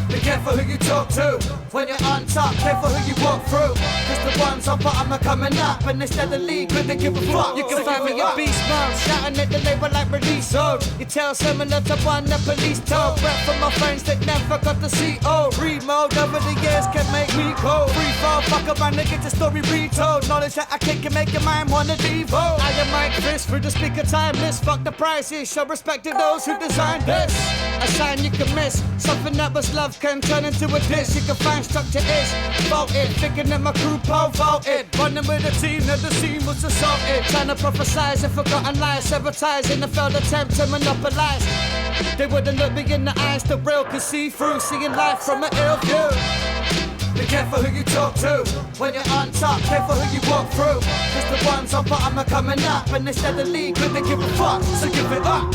Be careful who you talk to when you're on top. Careful who you walk through. Cause the ones on bottom are coming up and they steadily couldn't give a fuck. You can find me in beast mode, shouting at the label like release zone. You tell similar to one the police told. Rap for my friends that never got the CO. Read mode over the years can make me cold. Free fall, fuck around and get the story retold. Knowledge that I can make your mind wanna devote. I am Mike Chris for the speaker timeless. Fuck the prices, show respect to those who designed this. A sign you can miss, something that was love can turn into a diss. You can find structure is voted, thinking that my crew pole voted. Running with a team that the scene was assaulted. Trying to prophesize and forgotten lies, sabotaging a failed attempt to monopolize. They wouldn't look me in the eyes, the real could see through, seeing life from an ill view. Be careful who you talk to when you're on top. Careful who you walk through. Cause the ones on bottom are coming up and they steadily couldn't give a fuck, so give it up.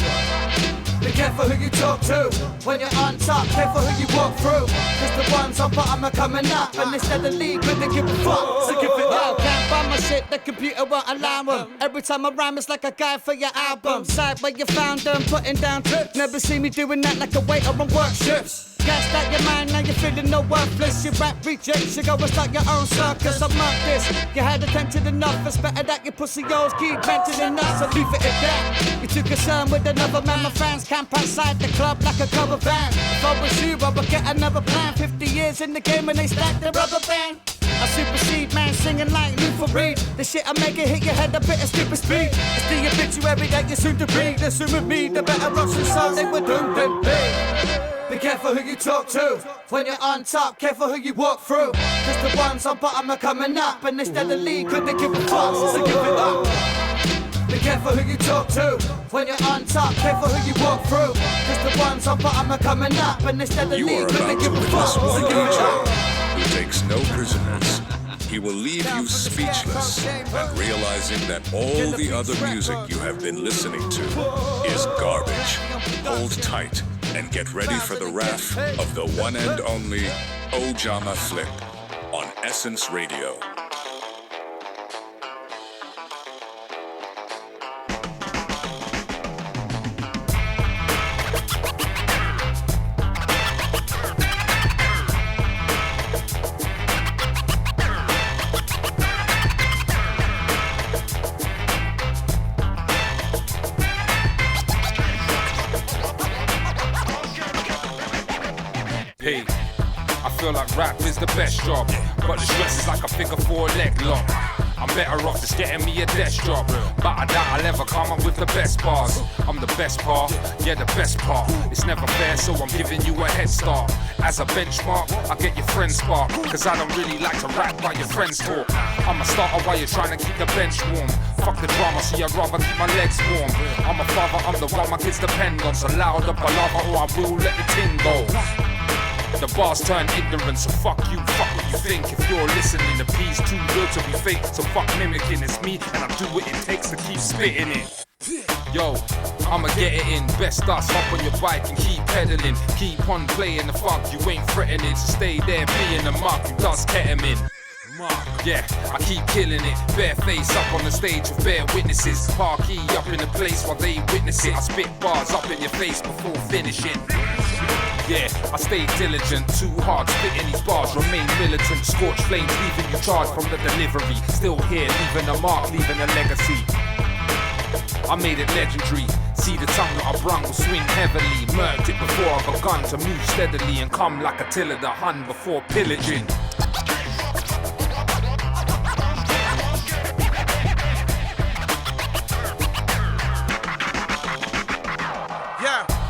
Be Be careful who you talk to. When you're on top, careful who you walk through. Cause the ones on bottom are coming up, and they steadily couldn't give a fuck. So give it up. Can't buy my shit, the computer won't allow them. Every time I rhyme, it's like a guide for your album. Side where you found them, putting down trips. Never see me doing that like a waiter on work shifts. Gassed out your mind, now you're feeling no worthless. You rap rejects, you go and start your own circus. I'm not this, you had attention enough. It's better that your pussy yours keep venting enough. So leave it at that. You took a son with another man. My fans camp outside the club like a cover band. If I was you, I would get another plan. 50 years in the game and they stack the rubber band. I supersede, man, singing like Luther Reed. The shit I make it hit your head a bit of stupid speed. It's the obituary that you're soon to be. Listen with me, the better Russian song they were doomed to be. Be careful who you talk to. When you're on top, careful who you walk through. Cause the ones on bottom are coming up, and they steadily couldn't give a fuck, so give it up. Be careful who you talk to. When you're on top, careful who you walk through. Cause the ones on bottom are coming up, and they steadily couldn't give a fuck, so give it up. Who takes no prisoners. He will leave you speechless and realizing that all the other music you have been listening to is garbage. Hold tight and get ready for the wrath of the one and only Ojama Flip on Essence Radio. I feel like rap is the best job, but the stress is like a figure 4 leg lock. I'm better off just getting me a desk job, but I doubt I'll ever come up with the best bars. I'm the best part, yeah, the best part. It's never fair, so I'm giving you a head start. As a benchmark, I get your friends spark, cause I don't really like to rap while your friends talk. I'm a starter while you're trying to keep the bench warm. Fuck the drama, see I'd rather keep my legs warm. I'm a father, I'm the one my kids depend on, so loud up palaver or I will let the ting go. The bars turn ignorant, so fuck you, fuck what you think. If you're listening, the P's too real to be fake, so fuck mimicking. It's me, and I do what it takes to keep spitting it. Yo, I'ma get it in. Best us, hop on your bike and keep pedaling. Keep on playing the funk, you ain't threatening. So stay there, being the mark who does ketamine. Yeah, I keep killing it. Bare face up on the stage with bare witnesses. Parkey up in the place while they witness it. I spit bars up in your face before finishing. Yeah, I stay diligent, too hard spitting these bars, remain militant. Scorch flames leaving you charged from the delivery. Still here, leaving a mark, leaving a legacy. I made it legendary. See the tongue that I brung will swing heavily. Murked it before I got gun to move steadily and come like Attila the Hun before pillaging.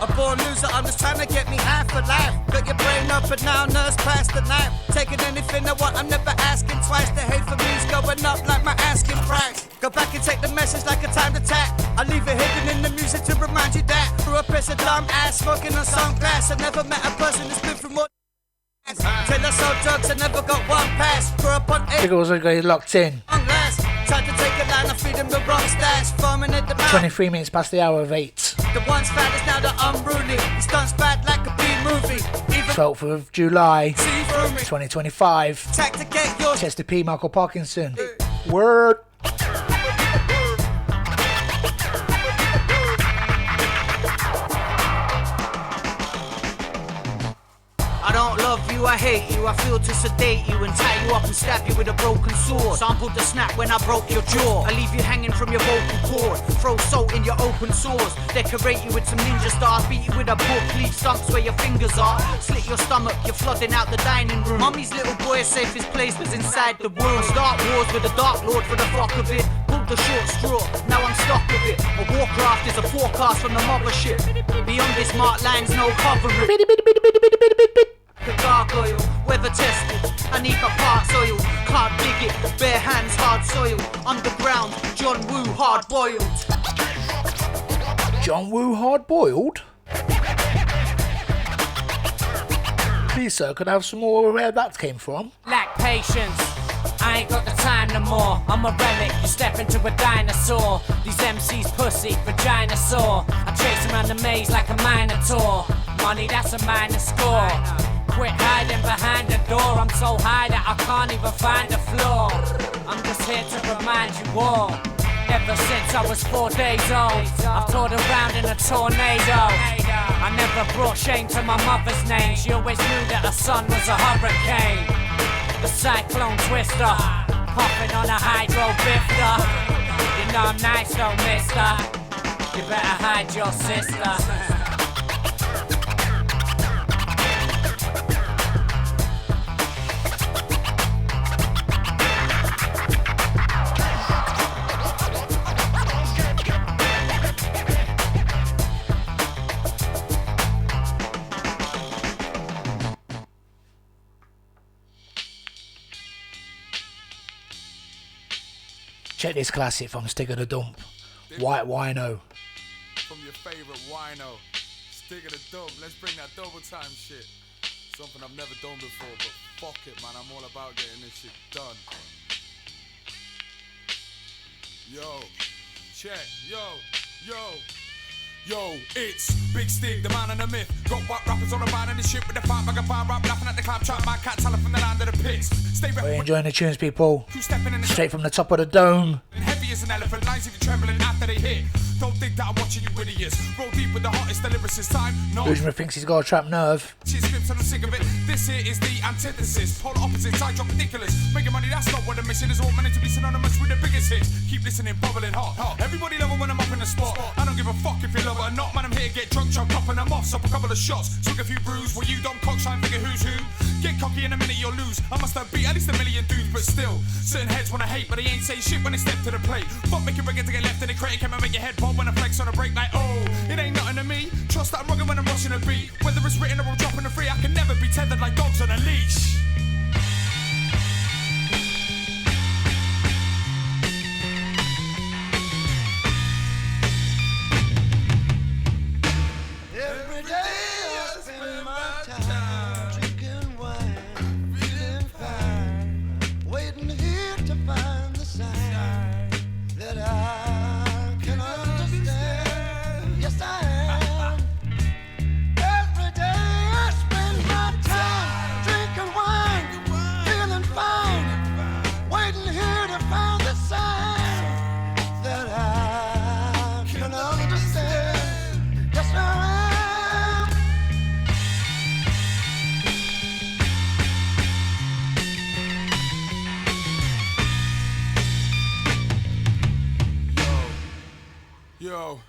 A born loser, I'm just trying to get me high for life. Got your brain up and now nurse past the knife. Taking anything I want, I'm never asking twice. The hate for me's going up like my asking price. Go back and take the message like a timed attack. I leave it hidden in the music to remind you that. Grew up as a dumb ass, smoking on sunglass. I never met a person who's been through more. Till I sold drugs, I never got one pass. Grew up on Big also got locked in. Tried to take a line, I feed him the wrong stats. Farming at the 23 minutes past the hour of 8. The once fat is now the unruly. He stunts bad like a B-movie. 12th of July 2025. Chester P. Michael Parkinson. Word. I don't love you, I hate you. I feel to sedate you and tie you up and stab you with a broken sword. Sampled the snap when I broke your jaw. I leave you hanging from your vocal cord. Throw salt in your open sores. Decorate you with some ninja stars. Beat you with a book. Leave stumps where your fingers are. Slit your stomach, you're flooding out the dining room. Mummy's little boy's safest place was inside the womb. Start wars with the Dark Lord for the fuck of it. Pulled the short straw, now I'm stuck with it. A warcraft is a forecast from the mothership. Beyond this marked lines, no covering. The gargoyle, weather tested. I need my parts oil. Can't dig it, bare hands, hard soil. Underground, John Woo, hard boiled. John Woo, hard boiled? Please, sir, could I have some more where that came from? Lack patience. I ain't got the time no more. I'm a relic, you step into a dinosaur. These MCs pussy, vagina sore. I chase around the maze like a minotaur. Money, that's a minor score. Quit hiding behind the door. I'm so high that I can't even find the floor. I'm just here to remind you all. Ever since I was 4 days old, I've toured around in a tornado. I never brought shame to my mother's name. She always knew that her son was a hurricane. The cyclone twister, puffing on a hydro bifter. You know I'm nice though, mister. You better hide your sister. Check this classic from Stick of the Dump. White Wino. From your favorite wino. Stick of the Dump. Let's bring that double time shit. Something I've never done before, but fuck it, man. I'm all about getting this shit done. Yo, check, yo. Yo, it's Big Stig, the man and the myth. Got white rappers on the van and the shit with the fat bag of bar rap, laughing at the clap trap. My cat telling from the land of the pits. Stay We're enjoying the tunes, people. Straight from the top of the dome. Heavy as an elephant, lines even trembling after they hit. Don't think that I'm watching you idiots. Roll deep with the hottest, the lyricist time. No. Boojman thinks he's got a trap nerve. Shit scripts and I'm sick of it. This here is the antithesis. Polar opposites, I drop ridiculous. Making money, that's not what the mission is. All meant to be synonymous with the biggest hits. Keep listening, bubbling hot. Everybody love it when I'm up in the spot. I don't give a fuck if you love it or not. Man, I'm here to get drunk, chunk up and I'm off. Stop a couple of shots, took a few brews. Well, you dumb cocks try and figure who's who. Get cocky in a minute, you'll lose. I must have beat at least a million dudes, but still. Certain heads wanna hate, but they ain't saying shit when they step to the plate. Fuck making record to get left in the crate. Can I make your head bob when I flex on a break? Like, oh, it ain't nothing to me. Trust that I'm rugged when I'm rushing a beat. Whether it's written or I'm dropping a free, I can never be tethered like dogs on a leash. Every day I spend my time drinking wine, feeling fine, waiting here to find the sign that I can understand. Yes, I am. Every day I spend my time drinking wine, feeling fine, waiting here to find the sign that I can understand. Yes, I am. Yo,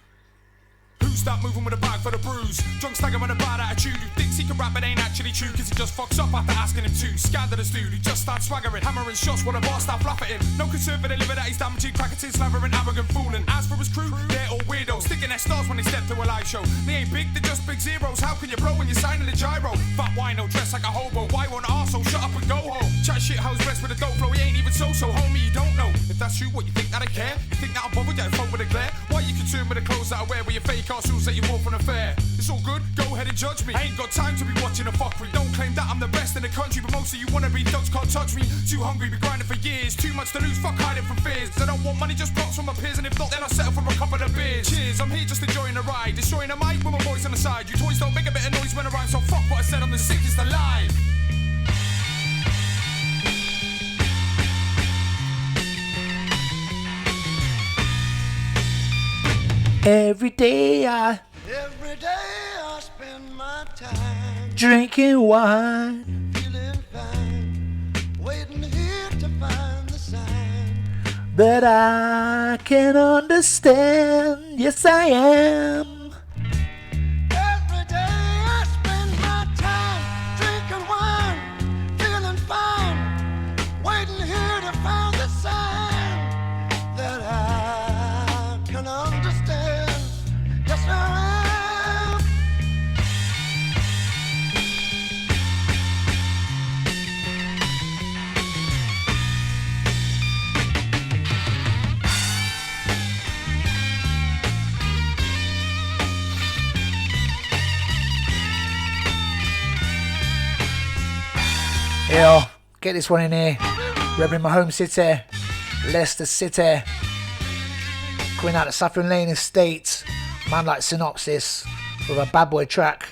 who's that moving with a bag for the bruise? Drunk stagger with a bad attitude. Who thinks he can rap but ain't actually true? Cause he just fucks up after asking him to. Scandalous dude who just starts swaggering, hammering shots while the boss start laugh at him. No concern for the liver that he's damaging, cracketing, slavering, arrogant, fooling. As for his crew, they're all weirdos, sticking their stars when they step to a live show. They ain't big, they're just big zeros. How can you blow when you're signing the gyro? Fat wino, dressed like a hobo. Why won't arsehole shut up and go home? Chat shit, how's rest with a dope flow? He ain't even so homie, you don't know. If that's true, what you think that I care? You think that I'll bother you phone with a glare? Why you concerned with the clothes that I wear with your fake ass shoes that you wore from the fair? It's all good, go ahead and judge me. I ain't got time to be watching a fuckery. Don't claim that I'm the best in the country, but most of you wanna be thugs can't touch me. Too hungry, been grinding for years. Too much to lose, fuck hiding from fears. I don't want money, just props from my peers, and if not, then I'll settle for a couple of beers. Cheers, I'm here just enjoying the ride, destroying the mic with my voice on the side. You toys don't make a bit of noise when I rhyme, so fuck what I said. I'm the sickest alive. Every day I spend my time drinking wine, feeling fine, waiting here to find the sign that I can understand. Yes, I am. Every day I spend my time drinking wine, feeling fine, waiting here to find the sign that I can understand. Yes, I am. Yeah, get this one in here. Repping my home city, Leicester City. Coming out of Saffron Lane Estate, man like Synopsis with a bad boy track,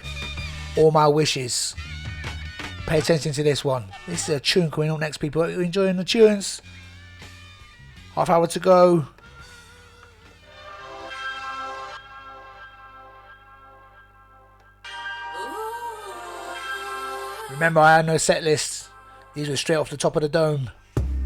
All My Wishes. Pay attention to this one. This is a tune coming up next, people. Are you enjoying the tunes? Half hour to go. Remember, I had no set lists. These were straight off the top of the dome.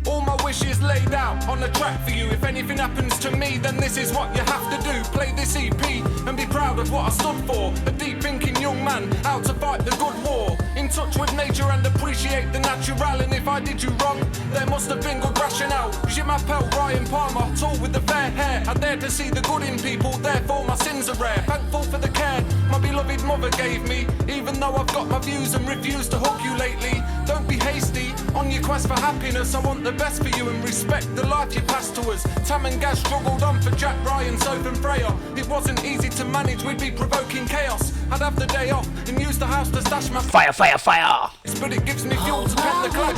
All my wishes laid out on the track for you. If anything happens to me, then this is what you have to do. Play this EP and be proud of what I stood for. A deep thinking young man out to fight the good war. In touch with nature and appreciate the natural. And if I did you wrong, there must have been good rationale. Je m'appelle Ryan Palmer, tall with the fair hair. I dare to see the good in people, therefore my sins are rare. Thankful for the care my beloved mother gave me. Even though I've got my views and refuse to hug you lately. Don't be hasty on your quest for happiness. I want the best for you and respect the life you passed to us. Tam and Gaz struggled on for Jack, Ryan, Soph and Freya. It wasn't easy to manage, we'd be provoking chaos. I'd have the day off and use the house to stash my fire, fire, fire. But it gives me fuel to pen the clock.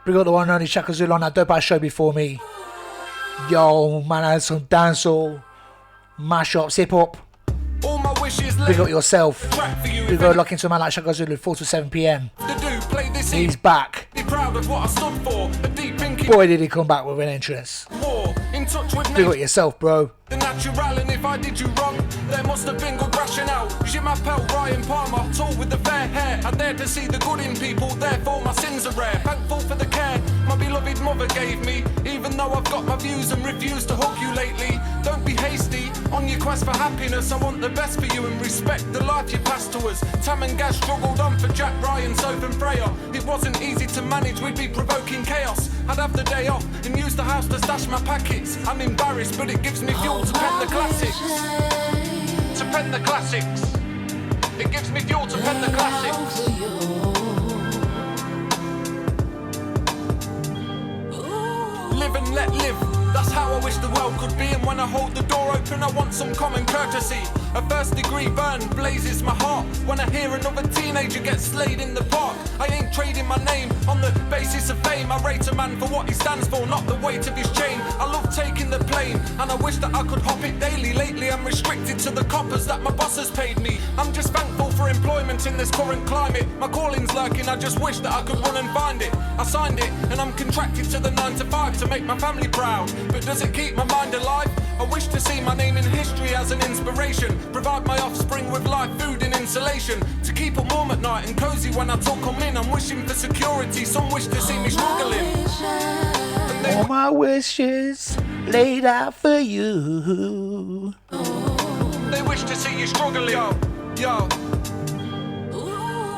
Bring up the one and only Shaka Zulu on that dope ass show before me. Yo, man, I had some dancehall, mashups, hip hop. All my wishes Big up yourself. We go lock into a man like Shaka Zulu 4 to 7 p.m. He's back. Be proud of what I stood for. A deep thinking Boy, did he come back with an entrance. war. In touch with Big up yourself, bro. the natural, and if I did you wrong, there must have been good rationale. Je m'appelle Ryan Palmer, tall with the fair hair. I dare to see the good in people, therefore my sins are rare. Thankful for the care my beloved mother gave me. Even though I've got my views and refuse to hug you lately. Don't be hasty on your quest for happiness. I want the best for you and respect the life you passed to us. Tam and Gaz struggled on for Jack, Ryan, Soph and Freya. It wasn't easy to manage, we'd be provoking chaos. I'd have the day off and use the house to stash my packets. I'm embarrassed, but it gives me fuel to pen the classics. To pen the classics. It gives me fuel to pen the classics. Live and let live. That's how I wish the world could be. And when I hold the door open, I want some common courtesy. A first degree burn blazes my heart when I hear another teenager get slayed in the park. I ain't trading my name on the basis of fame. I rate a man for what he stands for, not the weight of his chain. I love taking the plane, and I wish that I could hop it daily. Lately I'm restricted to the coppers that my boss has paid me. I'm just thankful for employment in this current climate. My calling's lurking, I just wish that I could run and find it. I signed it, and I'm contracted to the 9 to 5 to make my family proud. But does it keep my mind alive? I wish to see my name in history as an inspiration. Provide my offspring with life, food and insulation. To keep them warm at night and cozy when I talk them in. I'm wishing for security, some wish to see me struggling. All my wishes laid out for you. They wish to see you struggling. Yo.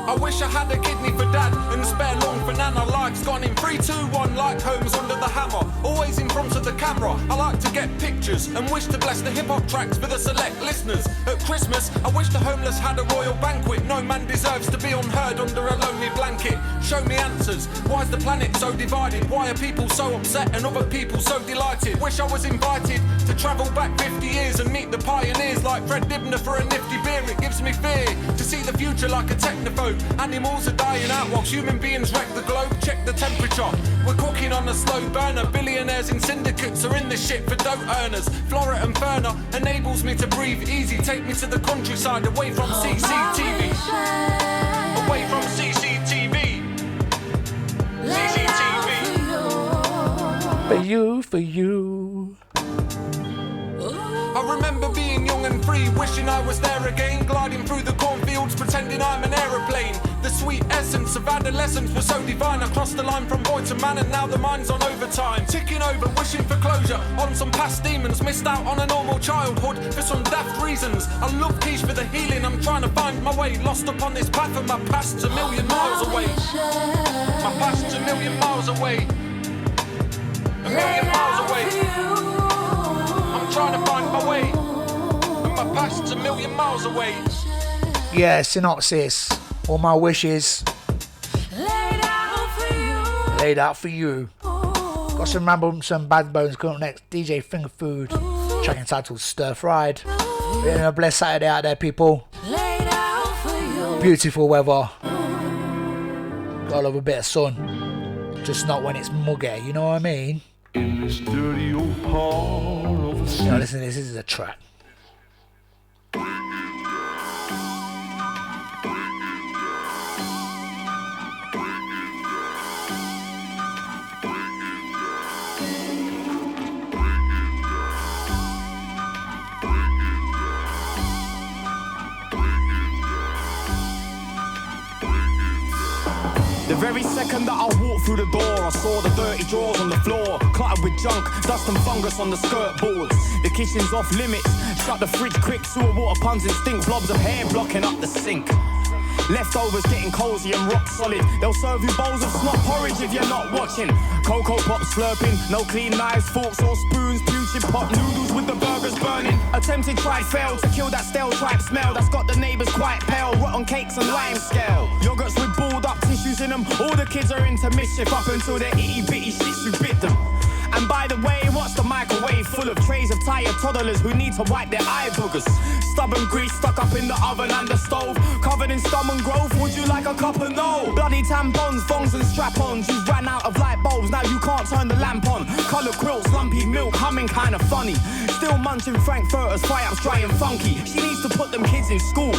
I wish I had a kidney for dad and spare lung for nana. Life's gone in 3, 2, 1 like Holmes under the hammer. Always in front of the camera. I like to get pictures and wish to bless the hip hop tracks for the select listeners. At Christmas, I wish the homeless had a royal banquet. No man deserves to be unheard under a lonely blanket. Show me answers. Why is the planet so divided? Why are people so upset and other people so delighted? Wish I was invited to travel back 50 years and meet the pioneers like Fred Dibner for a nifty beer. It gives me fear to see the future like a technophobe. Animals are dying out whilst human beings wreck the globe. Check the temperature. We're cooking on a slow burner. Billionaires in syndicates are in the shit for dope earners. Flora and Fauna enables me to breathe easy. Take me to the countryside away from CCTV. Away from CCTV. CCTV. For you. I remember being young and free, wishing I was there again. Gliding through the cornfields, pretending I'm an aeroplane. The sweet essence of adolescence was so divine. I crossed the line from boy to man and now the mind's on overtime. Ticking over, wishing for closure on some past demons. Missed out on a normal childhood for some daft reasons. I love Quiche for the healing, I'm trying to find my way. Lost upon this path and my past's a million miles away. My past's a million miles away. A million miles away. I'm trying to find my way, and my past's a million miles away. Yeah, synopsis. All my wishes laid out for you. Got some Ramble, some Bad Bones coming up next. DJ Finger Food, track entitled Stir Fried. We're in a blessed Saturday out there, people. Laid out for you. Beautiful weather. Gotta love a bit of sun. Just not when it's muggy, you know what I mean? In this dirty old part of the city. No, listen, this is a track. The very second that I walked through the door, I saw the dirty drawers on the floor, cluttered with junk, dust and fungus on the skirt boards. The kitchen's off limits, shut the fridge quick, sewer water puns and stink, blobs of hair blocking up the sink. Leftovers getting cozy and rock solid. They'll serve you bowls of snot porridge if you're not watching. Cocoa pop slurping, no clean knives, forks or spoons, putrid pot noodles with the burgers burning. Attempted try failed to kill that stale tripe smell that's got the neighbours quite pale. Rotten cakes and lime scale. Yogurts with balled up tissues in them. All the kids are into mischief up until their itty bitty shits who bit them. And by the way, what's the microwave full of trays of tired toddlers who need to wipe their eye boogers? Stubborn grease stuck up in the oven and the stove, covered in scum and growth. Would you like a cup of no? Bloody tampons, thongs and strap-ons. You've ran out of light bulbs, now you can't turn the lamp on. Coloured quilts, lumpy milk, humming kinda funny. Still munching frankfurters, fry-ups dry and funky. She needs to put them kids in school.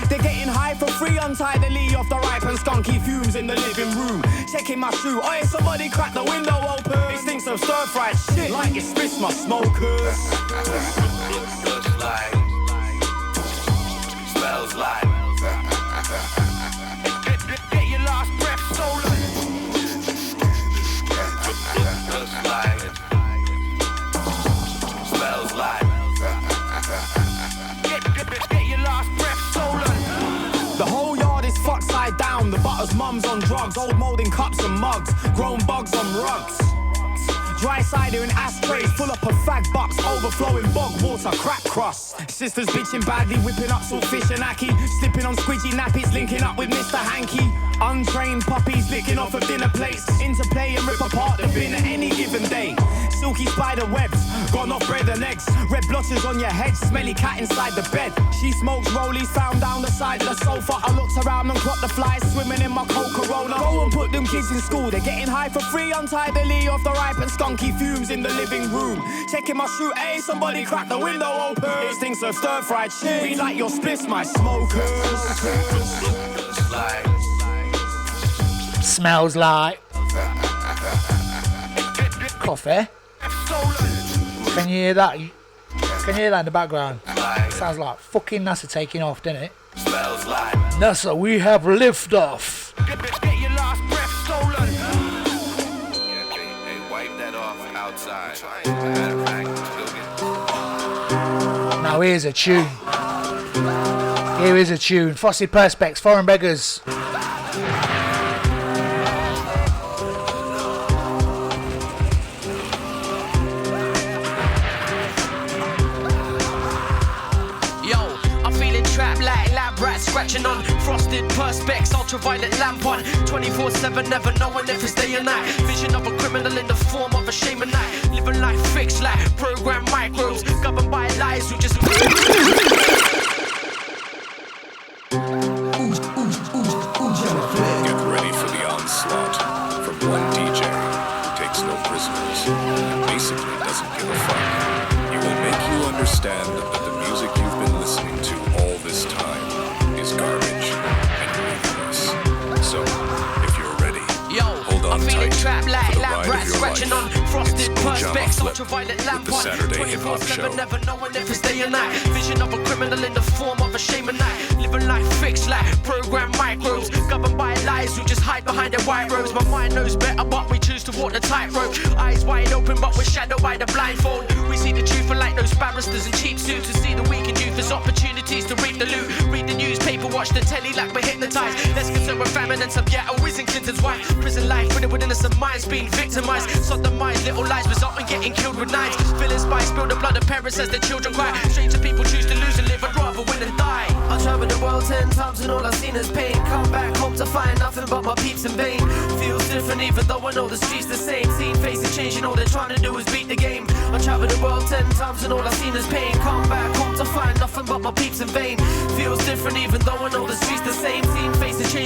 They're getting high for free, untidily off the ripe and skunky fumes in the living room. Checking my shoe, oi, somebody crack the window open. It stinks of stir-fried shit like it spits my smokers. Looks like, smells like. Get your last breath stolen. Looks like, smells like. Get your last breath stolen. The whole yard is fucked side down. The butter's mum's on drugs. Old moulding cups and mugs. Grown bugs on rugs. Dry cider in ashtrays, full up of fag bucks, overflowing bog water, crack crust. Sisters bitching badly, whipping up saltfish and ackee, slipping on squidgy nappies, linking up with Mr. Hanky. Untrained puppies licking off of dinner plates, interplay and rip apart the bin at any given day. Silky spider webs, gone off bread and eggs. Red blotches on your head, smelly cat inside the bed. She smokes rollies, found down the side of the sofa. I looked around and clocked the flies swimming in my Coca-Cola. Go and put them kids in school, they're getting high for free, untidily off the ripe and skunky fumes in the living room. Checking my shoe, hey, somebody crack the window open. It stinks of stir-fried shit. Relight your spliffs, my smokers. Smells like coffee. Can you hear that? Can you hear that in the background? Sounds like fucking NASA taking off, doesn't it? Smells like. NASA, we have lift off. Get your last breath stolen. Hey, wipe that off outside. Matter of fact, go get. Now here's a tune. Here is a tune. Fossey Perspex, Foreign Beggars. Scratching on frosted perspex, ultraviolet lamp on 24/7, never knowing if it's day or night. Vision of a criminal in the form of a shaman night. Living life fixed like program microbes, governed by lies who just. Get ready for the onslaught from one DJ who takes no prisoners and basically doesn't give a fuck. He will make you understand that the music you've been listening to all this time is garbage and meaningless. So, if you're ready, hold on tight Trap for like the lab ride rats of your scratching life. on frosted It's Ujama perspex, Flip ultraviolet lamp with the on Saturday Hip Hop Show. 24/7, never knowing if it's day or night. Vision of a criminal in the form of a shaman night. Living life fixed like program microbes, governed by lies who just hide behind their white robes. My mind knows better, but we choose to walk the tightrope. Eyes wide open, but we're shadowed by the blindfold. We see the truth like those barristers in cheap suits who see the weakened youth as opportunities to reap the loot. Read the newspaper, watch the telly like we're hypnotized. Less concerned with famine and some ghetto whizzing Clinton's wife. Prison life with innocent minds being victimized. Sodomized, little lies result in getting killed with knives. Spilling spice, spill the blood of parents as their children cry. Stranger people choose to lose and live, I'd rather win and die. I traveled the world 10 times and all I've seen is pain. Come back home to find nothing but my peeps in vain. Feels different even though I know the streets the same. Seen faces changing, all they're trying to do is beat the game. I traveled the world 10 times and all I've seen is pain. Come back home to find nothing but my peeps in vain. Feels different even though I know the streets the same.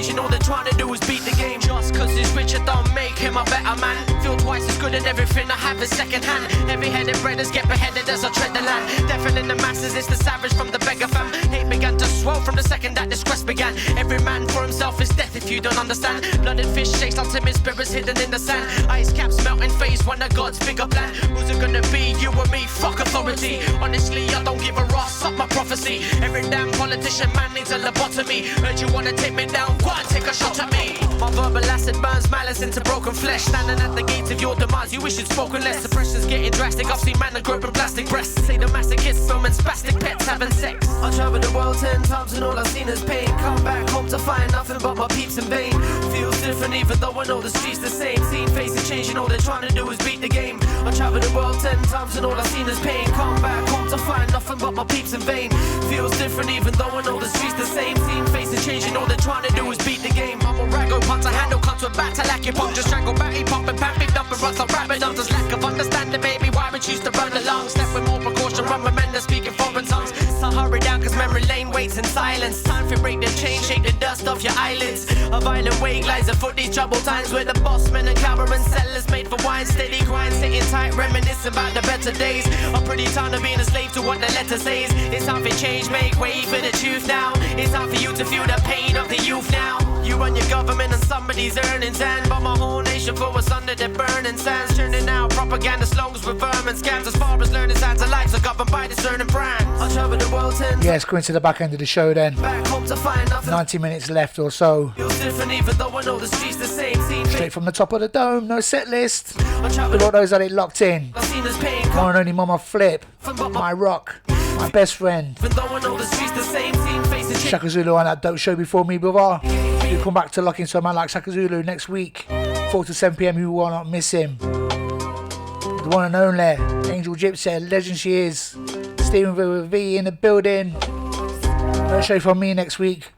changing, all they're trying to do is beat the game. Just cause he's richer don't make him a better man. Feel twice as good at everything I have is second hand. Heavy-headed brothers get beheaded as I tread the land. Deafening the masses, it's the savage from the beggar fam. Hate began to swell from the second that this quest began. Every man for himself is death if you don't understand. Blooded fish chase out timid spirits hidden in the sand. Ice caps melting phase one of God's bigger plan. Who's it gonna be, you or me? Fuck authority. Honestly, I don't give a Ross up my prophecy. Every damn politician man needs a lobotomy. Heard you wanna take me down, go and take a shot at me. My verbal acid burns malice into broken flesh. Standing at the gates of your demise, you wish you'd spoken less. Suppression's getting drastic, I've seen man groping plastic breasts. Say the masochists filming spastic pets having sex. I traveled the world 10 times and all I've seen is pain. Come back home to find nothing but my peeps in vain. Feels different even though I know the streets the same. Seen faces changing, all they're trying to do is beat the game. I traveled the world 10 times and all I've seen is pain. Come back home to find nothing but my peeps in vain. Feels different even though I know the streets the same. Seen faces changing, all they're trying to do is beat the game. I'm a rago, punch a handle, cut to a bat to lack your pump. Just strangle batty, pump and pam, picked up and run some rabbit. I'm just lack of understanding, baby. Why we choose to run along? Step with more precaution, run with men that speak in foreign tongues. So hurry down, cause memory lane waits in silence. Time for break the chain, shake the dust off your eyelids. A violent wake lies afoot these troubled times where the bossmen and cabaret sellers made for wine. Steady grind, sitting tight, reminiscing about the better days. A pretty time to being a slave to what the letter says. It's time for change, make way for the truth now. It's time for you to feel the pain of the youth now. You run your government and somebody's earnings, and but my whole nation for what's under the burning sands. Turning out propaganda slogans with vermin scams. As far as learning signs of lives are governed by discerning brands. I travel the world 10 Yes, going to the back end of the show then. back home to find nothing. 90 minutes left or so. Feels different even though I know the streets the same. Seen Straight from the top of the dome, no set list. I travel For all those that it locked in. I've seen this pain One and only Mama Flip, my rock, my best friend. even though I know the streets the same. Seen faces change. Shaka Zulu on that dope show before me, brother. You come back to lock into a man like Shaka Zulu next week, 4 to 7 p.m. You will not miss him. The one and only Angel Gypsy, legend she is. Stephen with V in the building. No show from me next week.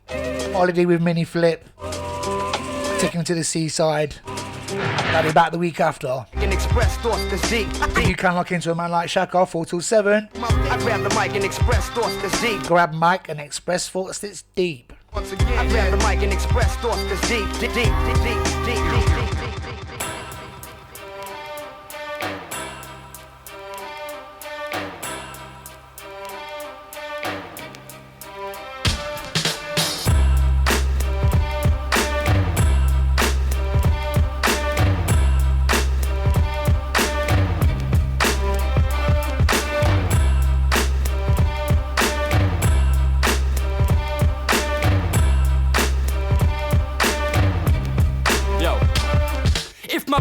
Holiday with Mini Flip. Taking him to the seaside. I'll be back the week after. And express thoughts that's deep. You can lock into a man like Shaka 4 till 7. I grab the mic and express thoughts that's deep. Grab mic and express thoughts that's deep. Once again, I grab the mic and express thoughts that's deep, deep, deep, deep, deep, deep, deep.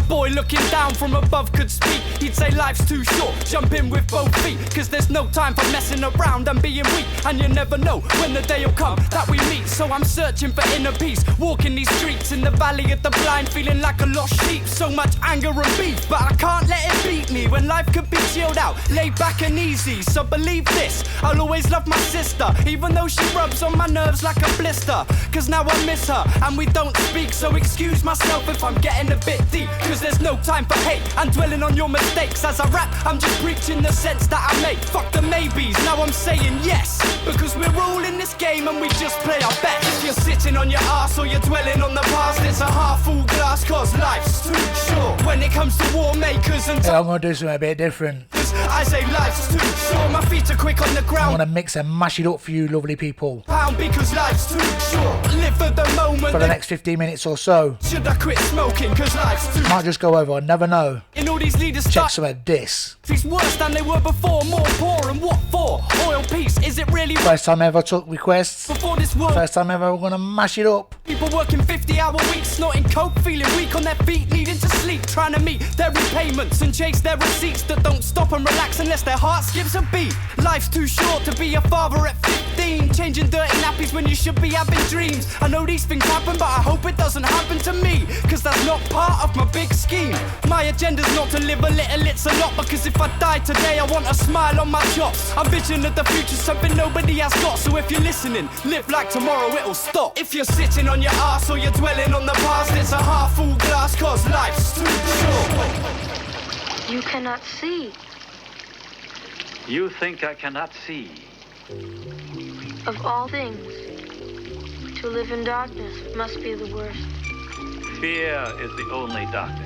Boy looking down from above could speak, he'd say life's too short, jump in with both feet, cause there's no time for messing around and being weak, and you never know when the day will come that we meet. So I'm searching for inner peace, walking these streets in the valley of the blind, feeling like a lost sheep. So much anger and beef, but I can't let it beat me when life could be chilled out, laid back and easy. So believe this, I'll always love my sister, even though she rubs on my nerves like a blister, cause now I miss her and we don't speak. So excuse myself if I'm getting a bit deep, cause there's no time for hate and dwelling on your mistakes. As I rap, I'm just preaching the sense that I make. Fuck the maybes, now I'm saying yes, because we're all in this game and we just play our best. If you're sitting on your ass or you're dwelling on the past, it's a half full glass, cause life's too short. When it comes to war makers and I'm gonna do something a bit different. I say life's too short, my feet are quick on the I ground. wanna mix and mash it up for you lovely people. Pound because life's too short. Live for the moment. For the next 15 minutes or so. Should I quit smoking cause life's too Might just go over, I never know. In all these leaders Check some of this. He's worse than they were before, more poor, and what for? Oil peace, is it really First time ever took requests. before this world? First time ever we're gonna mash it up. People working 50-hour weeks, snorting coke, feeling weak on their feet, needing to sleep, trying to meet their repayments and chase their receipts that don't stop and relax unless their heart skips a beat. Life's too short to be a father at 15, changing dirty nappies when you should be having dreams. I know these things happen, but I hope it doesn't happen to me, cause that's not part of my big scheme. My agenda's not to live a little, it's a lot, because if I die today I want a smile on my chops. I'm vision of the future, something nobody has got. So if you're listening, live like tomorrow it'll stop. If you're sitting on your ass or you're dwelling on the past, it's a half full glass, cause life's too short. You cannot see. You think I cannot see? Of all things, to who live in darkness must be the worst. Fear is the only darkness.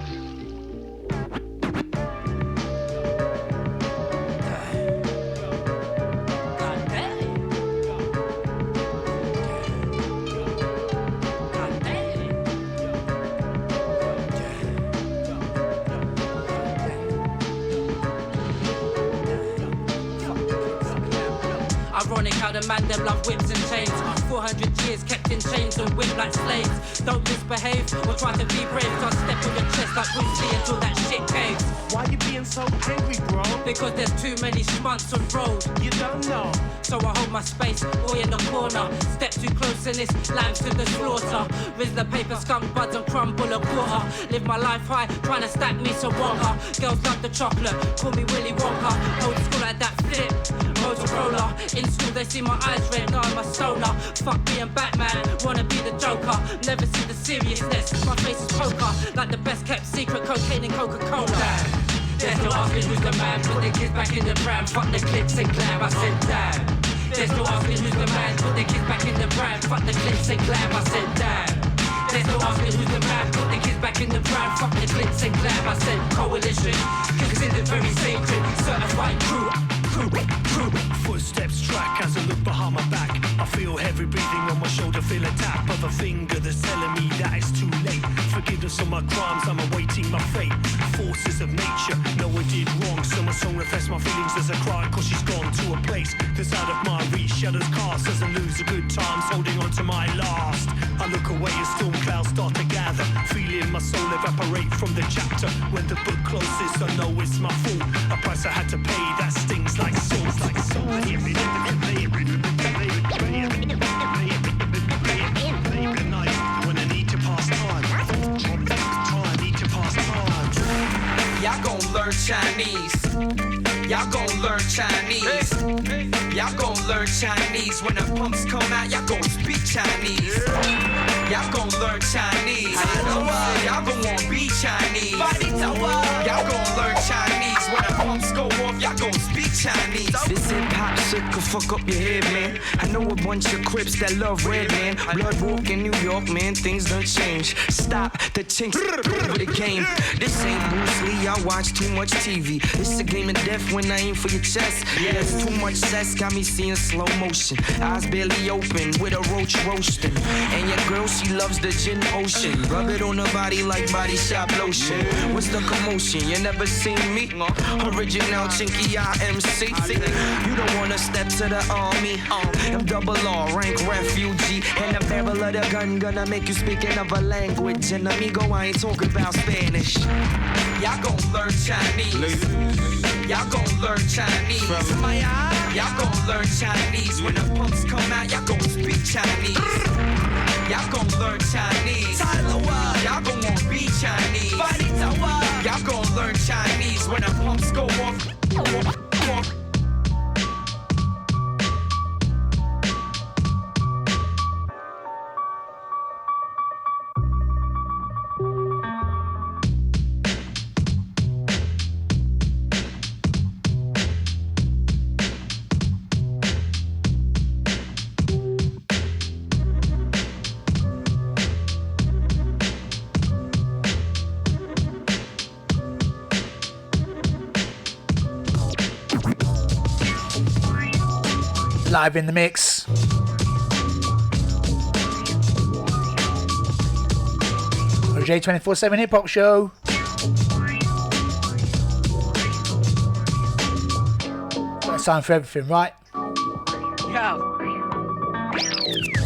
Ironic how the man them love whips and chains. 400 years kept in chains and whipped like slaves. Don't misbehave or try to be brave. So I step on your chest like Bruce Lee until that shit caves. Why you being so angry, bro? Because there's too many schmunts on road. You don't know. So I hold my space, boy in the corner. Step too close and it's lambs to the slaughter. Rizzler paper, skunk buds and crumble a quarter. Live my life high, trying to stack me some Wonka. Girls love the chocolate, call me Willy Wonka. Old school like that flip, Motorola. In school they see my eyes red, now I'm a stoner. Fuck being Batman, wanna be the Joker. Never see the seriousness, my face is poker. Like the best kept secret, cocaine and Coca-Cola. There's no asking who's the man, put the kids back in the pram. Fuck the clips and glam, I said damn. There's no asking who's the man, put the kids back in the pram. Fuck the clips and glam, I said damn. There's no asking who's the man, put the kids back in the pram. Fuck the clips and glam, I said coalition. Considered very sacred, certified crew. Footsteps track as I look behind my back. I feel heavy breathing on my shoulder, feel a tap of a finger that's telling me that it's too late. Forgiveness of my crimes, I'm awaiting my fate. Forces of nature, know I did wrong. So my song reflects my feelings as I cry, cause she's gone to a place that's out of my reach. Shadows cast as I lose the good times, holding on to my last. I look away as storm clouds start to gather, feeling my soul evaporate from the chapter. When the book closes, I know it's my fault. A price I had to pay that stings like salt, like salt. When I need to pass time, need to pass time. Y'all gon' learn Chinese. Y'all gon' learn Chinese. Y'all gon' learn Chinese. When the pumps come out, y'all gon' speak Chinese. Y'all gon' learn Chinese. Y'all gon' want be Chinese. Y'all gon' learn Chinese. When the pumps go off, y'all gon' speak Chinese. This hip-hop shit could fuck up your head, man. I know a bunch of Crips that love red, man. Blood walk in New York, man, things don't change. Stop the chinks over the game. This ain't Bruce Lee, I watch too much TV. This a game of death when I aim for your chest. Yeah, it's too much sex, got me seeing slow motion. Eyes barely open, with a roach roasting. And your girl, she loves the gin ocean. Rub it on her body like body shop lotion. What's the commotion? You never seen me? Original chinky IMC. You don't wanna step to the army. I'm double R, rank refugee. And the barrel of the gun gonna make you speak another language. And amigo, I ain't talking about Spanish. Y'all gon' learn Chinese. Y'all gon' learn Chinese. Y'all gon' learn Chinese. When the pumps come out, y'all gon' speak Chinese. Y'all gon' learn Chinese. Y'all gon' want be Chinese. Y'all gon' learn Chinese. When the pumps go off. Live in the mix. OJ 24/7 Hip Hop Show. Got a time for everything, right? Yo.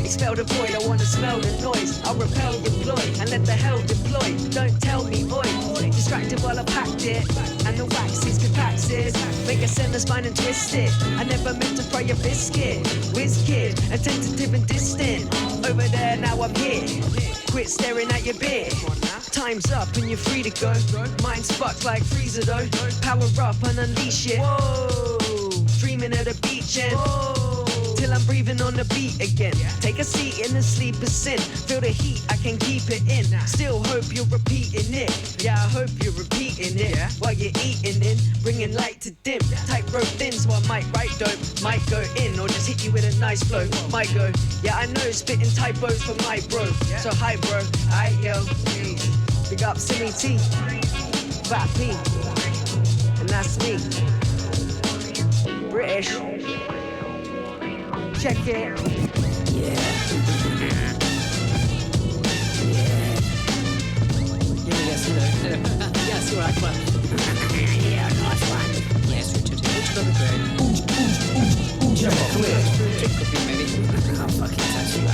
Expel the void, I wanna smell the noise. I'll repel deploy and let the hell deploy. Don't tell me, oi. Distracted while I packed it. And the wax is capaxis. Make a send the spine and twist it. I never meant to fry a biscuit. Whiz kid, attentive and distant. Over there, now I'm here. Quit staring at your beer. Time's up and you're free to go. Mine's fucked like freezer though. Power up and unleash it. Whoa. Dreaming at the beach and whoa. till I'm breathing on the beat again. Take a seat in the sleeper sin. Feel the heat, I can keep it in. Still hope you're repeating it. Yeah, I hope you're repeating it while you're eating in. Bringing light to dim. Tightrope thin, so I might write dope. Might go in or just hit you with a nice flow. Might go, yeah, I know, spitting typos for my bro. So hi, bro. Hi, yo. Big up Silly T. Fat P. And that's me. British. Check it. Yeah, yes, you know. Yes, all right, fun. Yeah, nice one. Yes, Richard. Which other thing? Jump off clear. Could be maybe. I'll fucking touch you up.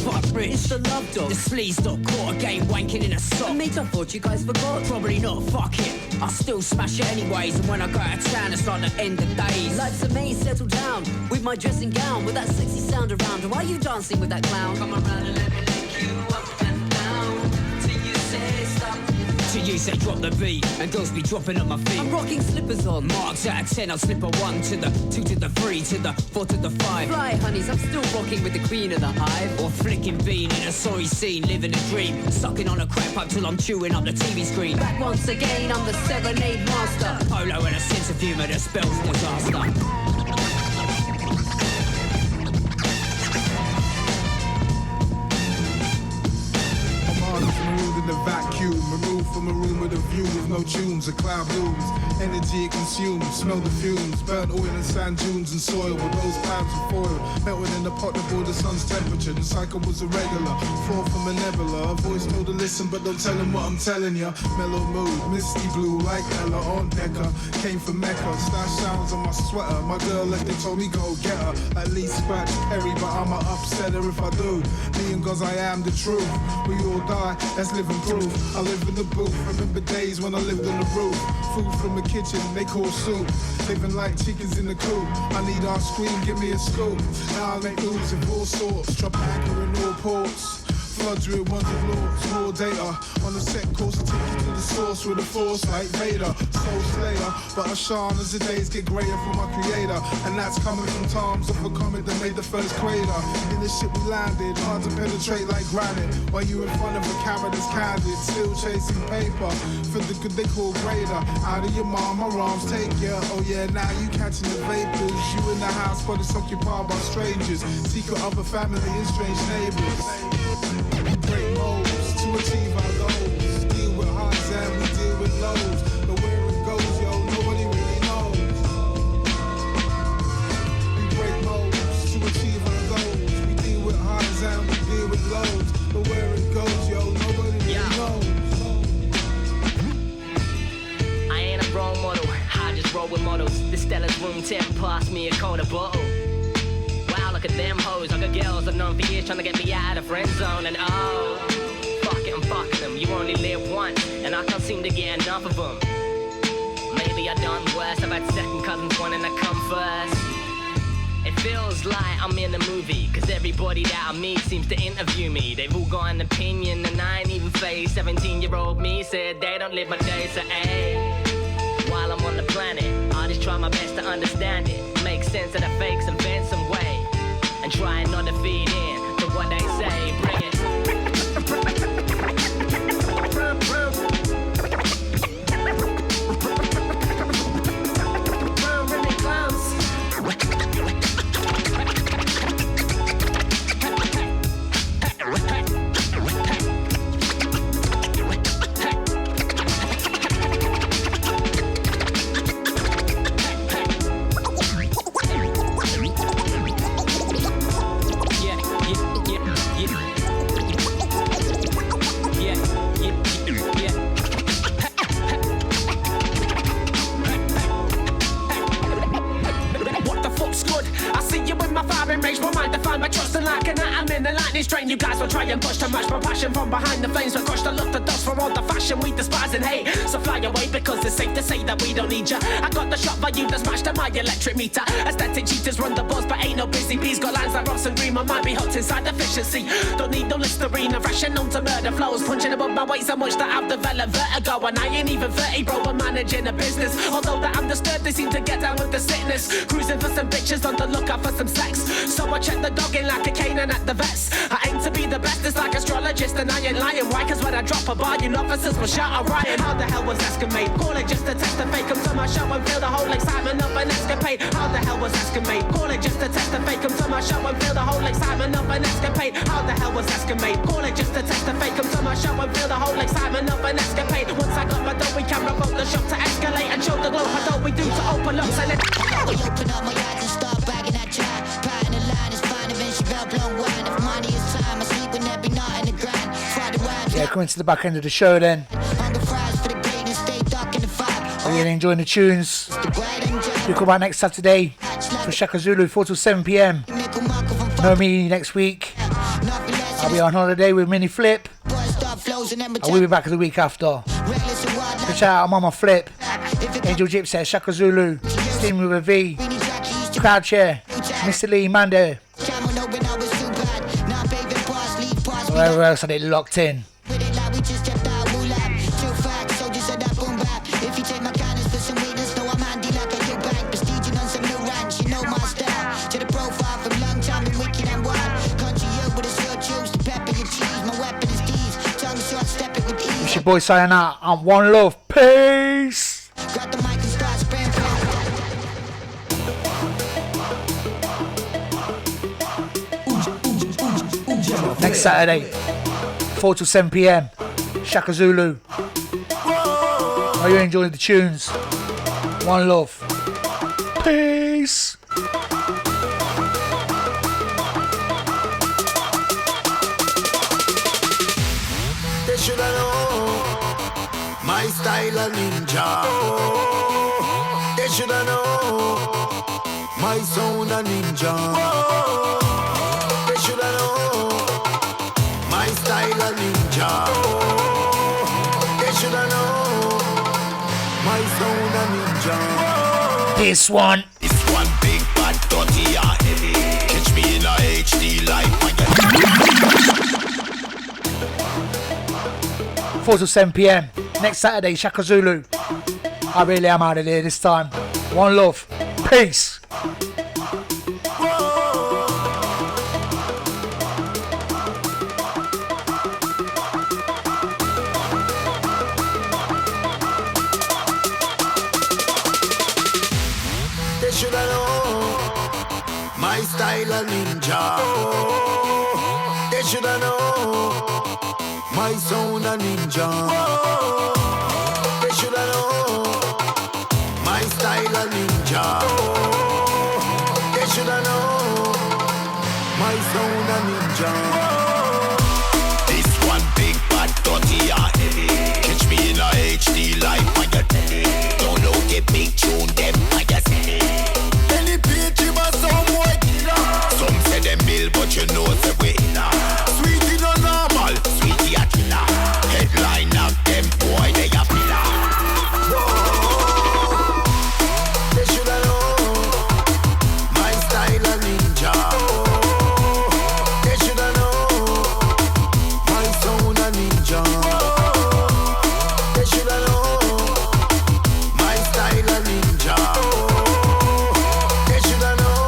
Fuck Rich, it's the love dog. The sleaze dog caught again wanking in a sock. Mate, I thought you guys forgot. Probably not, fuck it. I still smash it anyways. And when I go out of town, it's like the end of days. Life's a maze, settle down with my dressing gown, with that sexy sound around. And why are you dancing with that clown? Come around and let me lick you up and down till you say stop. Till you say drop the beat, and girls be dropping at my feet. I'm rocking slippers on. Marks out of 10, I'll slip a 1 to the 2 to the 3 to the 4 to the 5. Fly, honeys, I'm still rocking with the queen of the hive. Or flicking bean in a sorry scene, living a dream. Sucking on a crack pipe till I'm chewing up the TV screen. Back once again, I'm the serenade master. Polo and a sense of humour that spells disaster. In the vacuum, removed from a room with a view with no tunes, a cloud blooms, energy it consumes, smell the fumes, burnt oil and sand dunes and soil, with those clouds of foil, melted in the pot to boil the sun's temperature, the cycle was irregular, fall from a nebula, a voice told to listen but don't tell him what I'm telling ya, mellow mood, misty blue like Ella on Decker, came from Mecca, stash sounds on my sweater, my girl left, they told me go get her, at least scratch Perry but I'm a upsetter if I do, me and God I am the truth, we all die, let's live and prove. I live in the booth, remember days when I lived on the roof. Food from the kitchen, they call soup. Living like chickens in the coop. I need our screen, give me a scoop. Now I make moves of all sorts. Drop anchor in all ports. Floods with ones of lords, raw data. On the set course, I take you to the source with a force like Vader, Soul Slayer. But I shine as the days get greater from my creator. And that's coming from times of a comet that made the first crater. In the ship we landed, hard to penetrate like granite. While you in front of a camera that's candid, still chasing paper. For the good they call greater. Out of your mind, my rhymes take ya. Oh yeah, now you catching the vapors. You in the house, but it's occupied by strangers. Secret of a family and strange neighbors. Break modes to achieve our goals. Deal with highs and we deal with lows. But where it goes, yo, nobody really knows. We break modes to achieve our goals. We deal with highs and we deal with lows. But where it goes, yo, nobody really knows. I ain't a role model, I just roll with models. The Stella's room 10 pass me a Cola bottle. Look at them hoes, I got girls I've known for years trying to get me out of the friend zone. And oh, fuck it, I'm fucking them. You only live once, and I can't seem to get enough of them. Maybe I done worse, I've had second cousins wanting to come first. It feels like I'm in a movie, cause everybody that I meet seems to interview me. They've all got an opinion and I ain't even faced. 17-year-old me said they don't live my days, so ayy. While I'm on the planet, I just try my best to understand it. Make sense of the fakes and bend some way. And try not to feed in to what they say. Bring it. Really close. mind to find my trust and like an atom in the lightning strain. You guys will try and push to match my passion from behind the flames. We crush the look, the dust for all the fashion we despise and hate. So fly away because it's safe to say that we don't need ya. I got the shot for you to smash to my electric meter. Aesthetic cheaters run the buzz, but ain't no busy bees. Got lines like Ross and Green, my mind be hooked inside efficiency. Don't need no Listerine, a ration known to murder flows. Punching above my weight so much that I've developed vertigo. And I ain't even 30, bro, I'm managing a business. Although that I'm disturbed, they seem to get down with the sickness. Cruising for some bitches on the lookout for some sex. So I check the dog in like a canine at the vets. I aim to be the best, it's like astrologist, and I ain't lying. Why? Cause when I drop a bar, you officers will shout a riot. How the hell was Escamade? Call it just a test to fake. Come to my show and feel the whole excitement of an escapade. How the hell was Escamade? Call it just a test to fake. Come to my show and feel the whole excitement of an escapade. How the hell was Escamade? Call it just a test to fake. Come to my show and feel the whole excitement of an escapade. Once I got my dough, we can revoke the shop to escalate and show the globe how dope we do to open up. So let's open up my eyes and start bagging that try. Patting the line is fine, eventually I'll blow wine. If money is time, I sleep with every night in the grind. Friday rhymes. Yeah, coming to the back end of the show then. Are you really enjoying the tunes? You come back next Saturday for Shaka Zulu, 4 till 7 p.m. No me next week. I'll be on holiday with Mini Flip. I will be back the week after. Shout out, I'm on my Flip. Angel Gypsy, Shaka Zulu, Steam with a V, Crowd Chair, Mr. Lee, Mando. Wherever else I did locked in. It's your boy signing out. I'm One Love. Peace. Next Saturday, 4 till 7 p.m. Shaka Zulu. Are you enjoying the tunes? One Love. Peace. They should have known my style of ninja. They should have known my sound of ninja. They should have known my style of ninja. They should have known my sound of ninja. This one big bad dirty and heavy. Catch me in a HD light. 4 till 7 p.m. Next Saturday, Shaka Zulu. I really am out of here this time. One Love. Peace. They should have known my style of ninja. They should have known my sound of ninja. They should have known my style of ninja. They should have known my sound of ninja. This one big bad dirty and heavy. Catch me in a HD light on your telly. Download the big tune them on your city. Any pitch you must some boy killer. Some say them bill but you know the way now. Sweetie no normal, sweetie a killer. Headline of them boy they a pillar. They should have known my style of ninja. They should have known my sound of ninja. They should have known my style of ninja. They should have known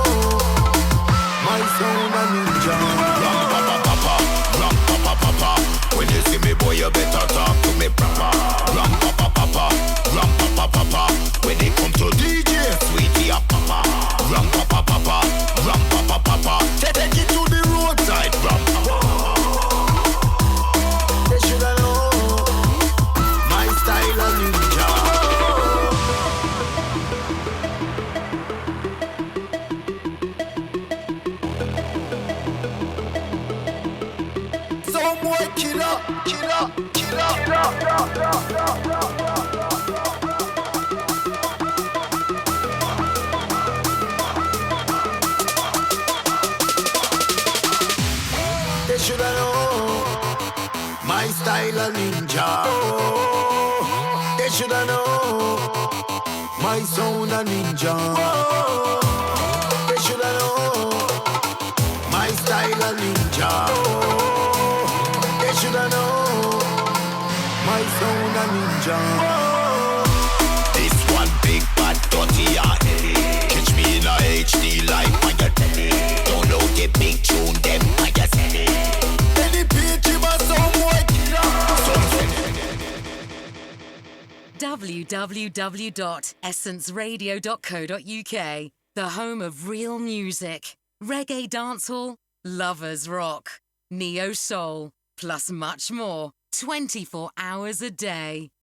my sound of ninja. Ram pa pa pa pa, ram pa pa pa pa. When you see me boy you better talk to me proper. Ram pa pa pa pa, ram pa pa pa pa. When it come to DJ Sweetie a papa. Ram pa pa pa pa, ram pa pa pa pa. Take it to the roadside, ram pa pa pa. They should have known my style of ninja. Some boy killer, killer, killer. a ninja. They shoulda know my style a ninja. They shoulda know my sound a ninja. This one big bad dirty and heavy. Catch me in a HD like on your telly. Download the big tune them on your celly. Any pitch you must some boy killer. www.essenceradio.co.uk, the home of real music, reggae dancehall, lovers rock, neo soul, plus much more, 24 hours a day.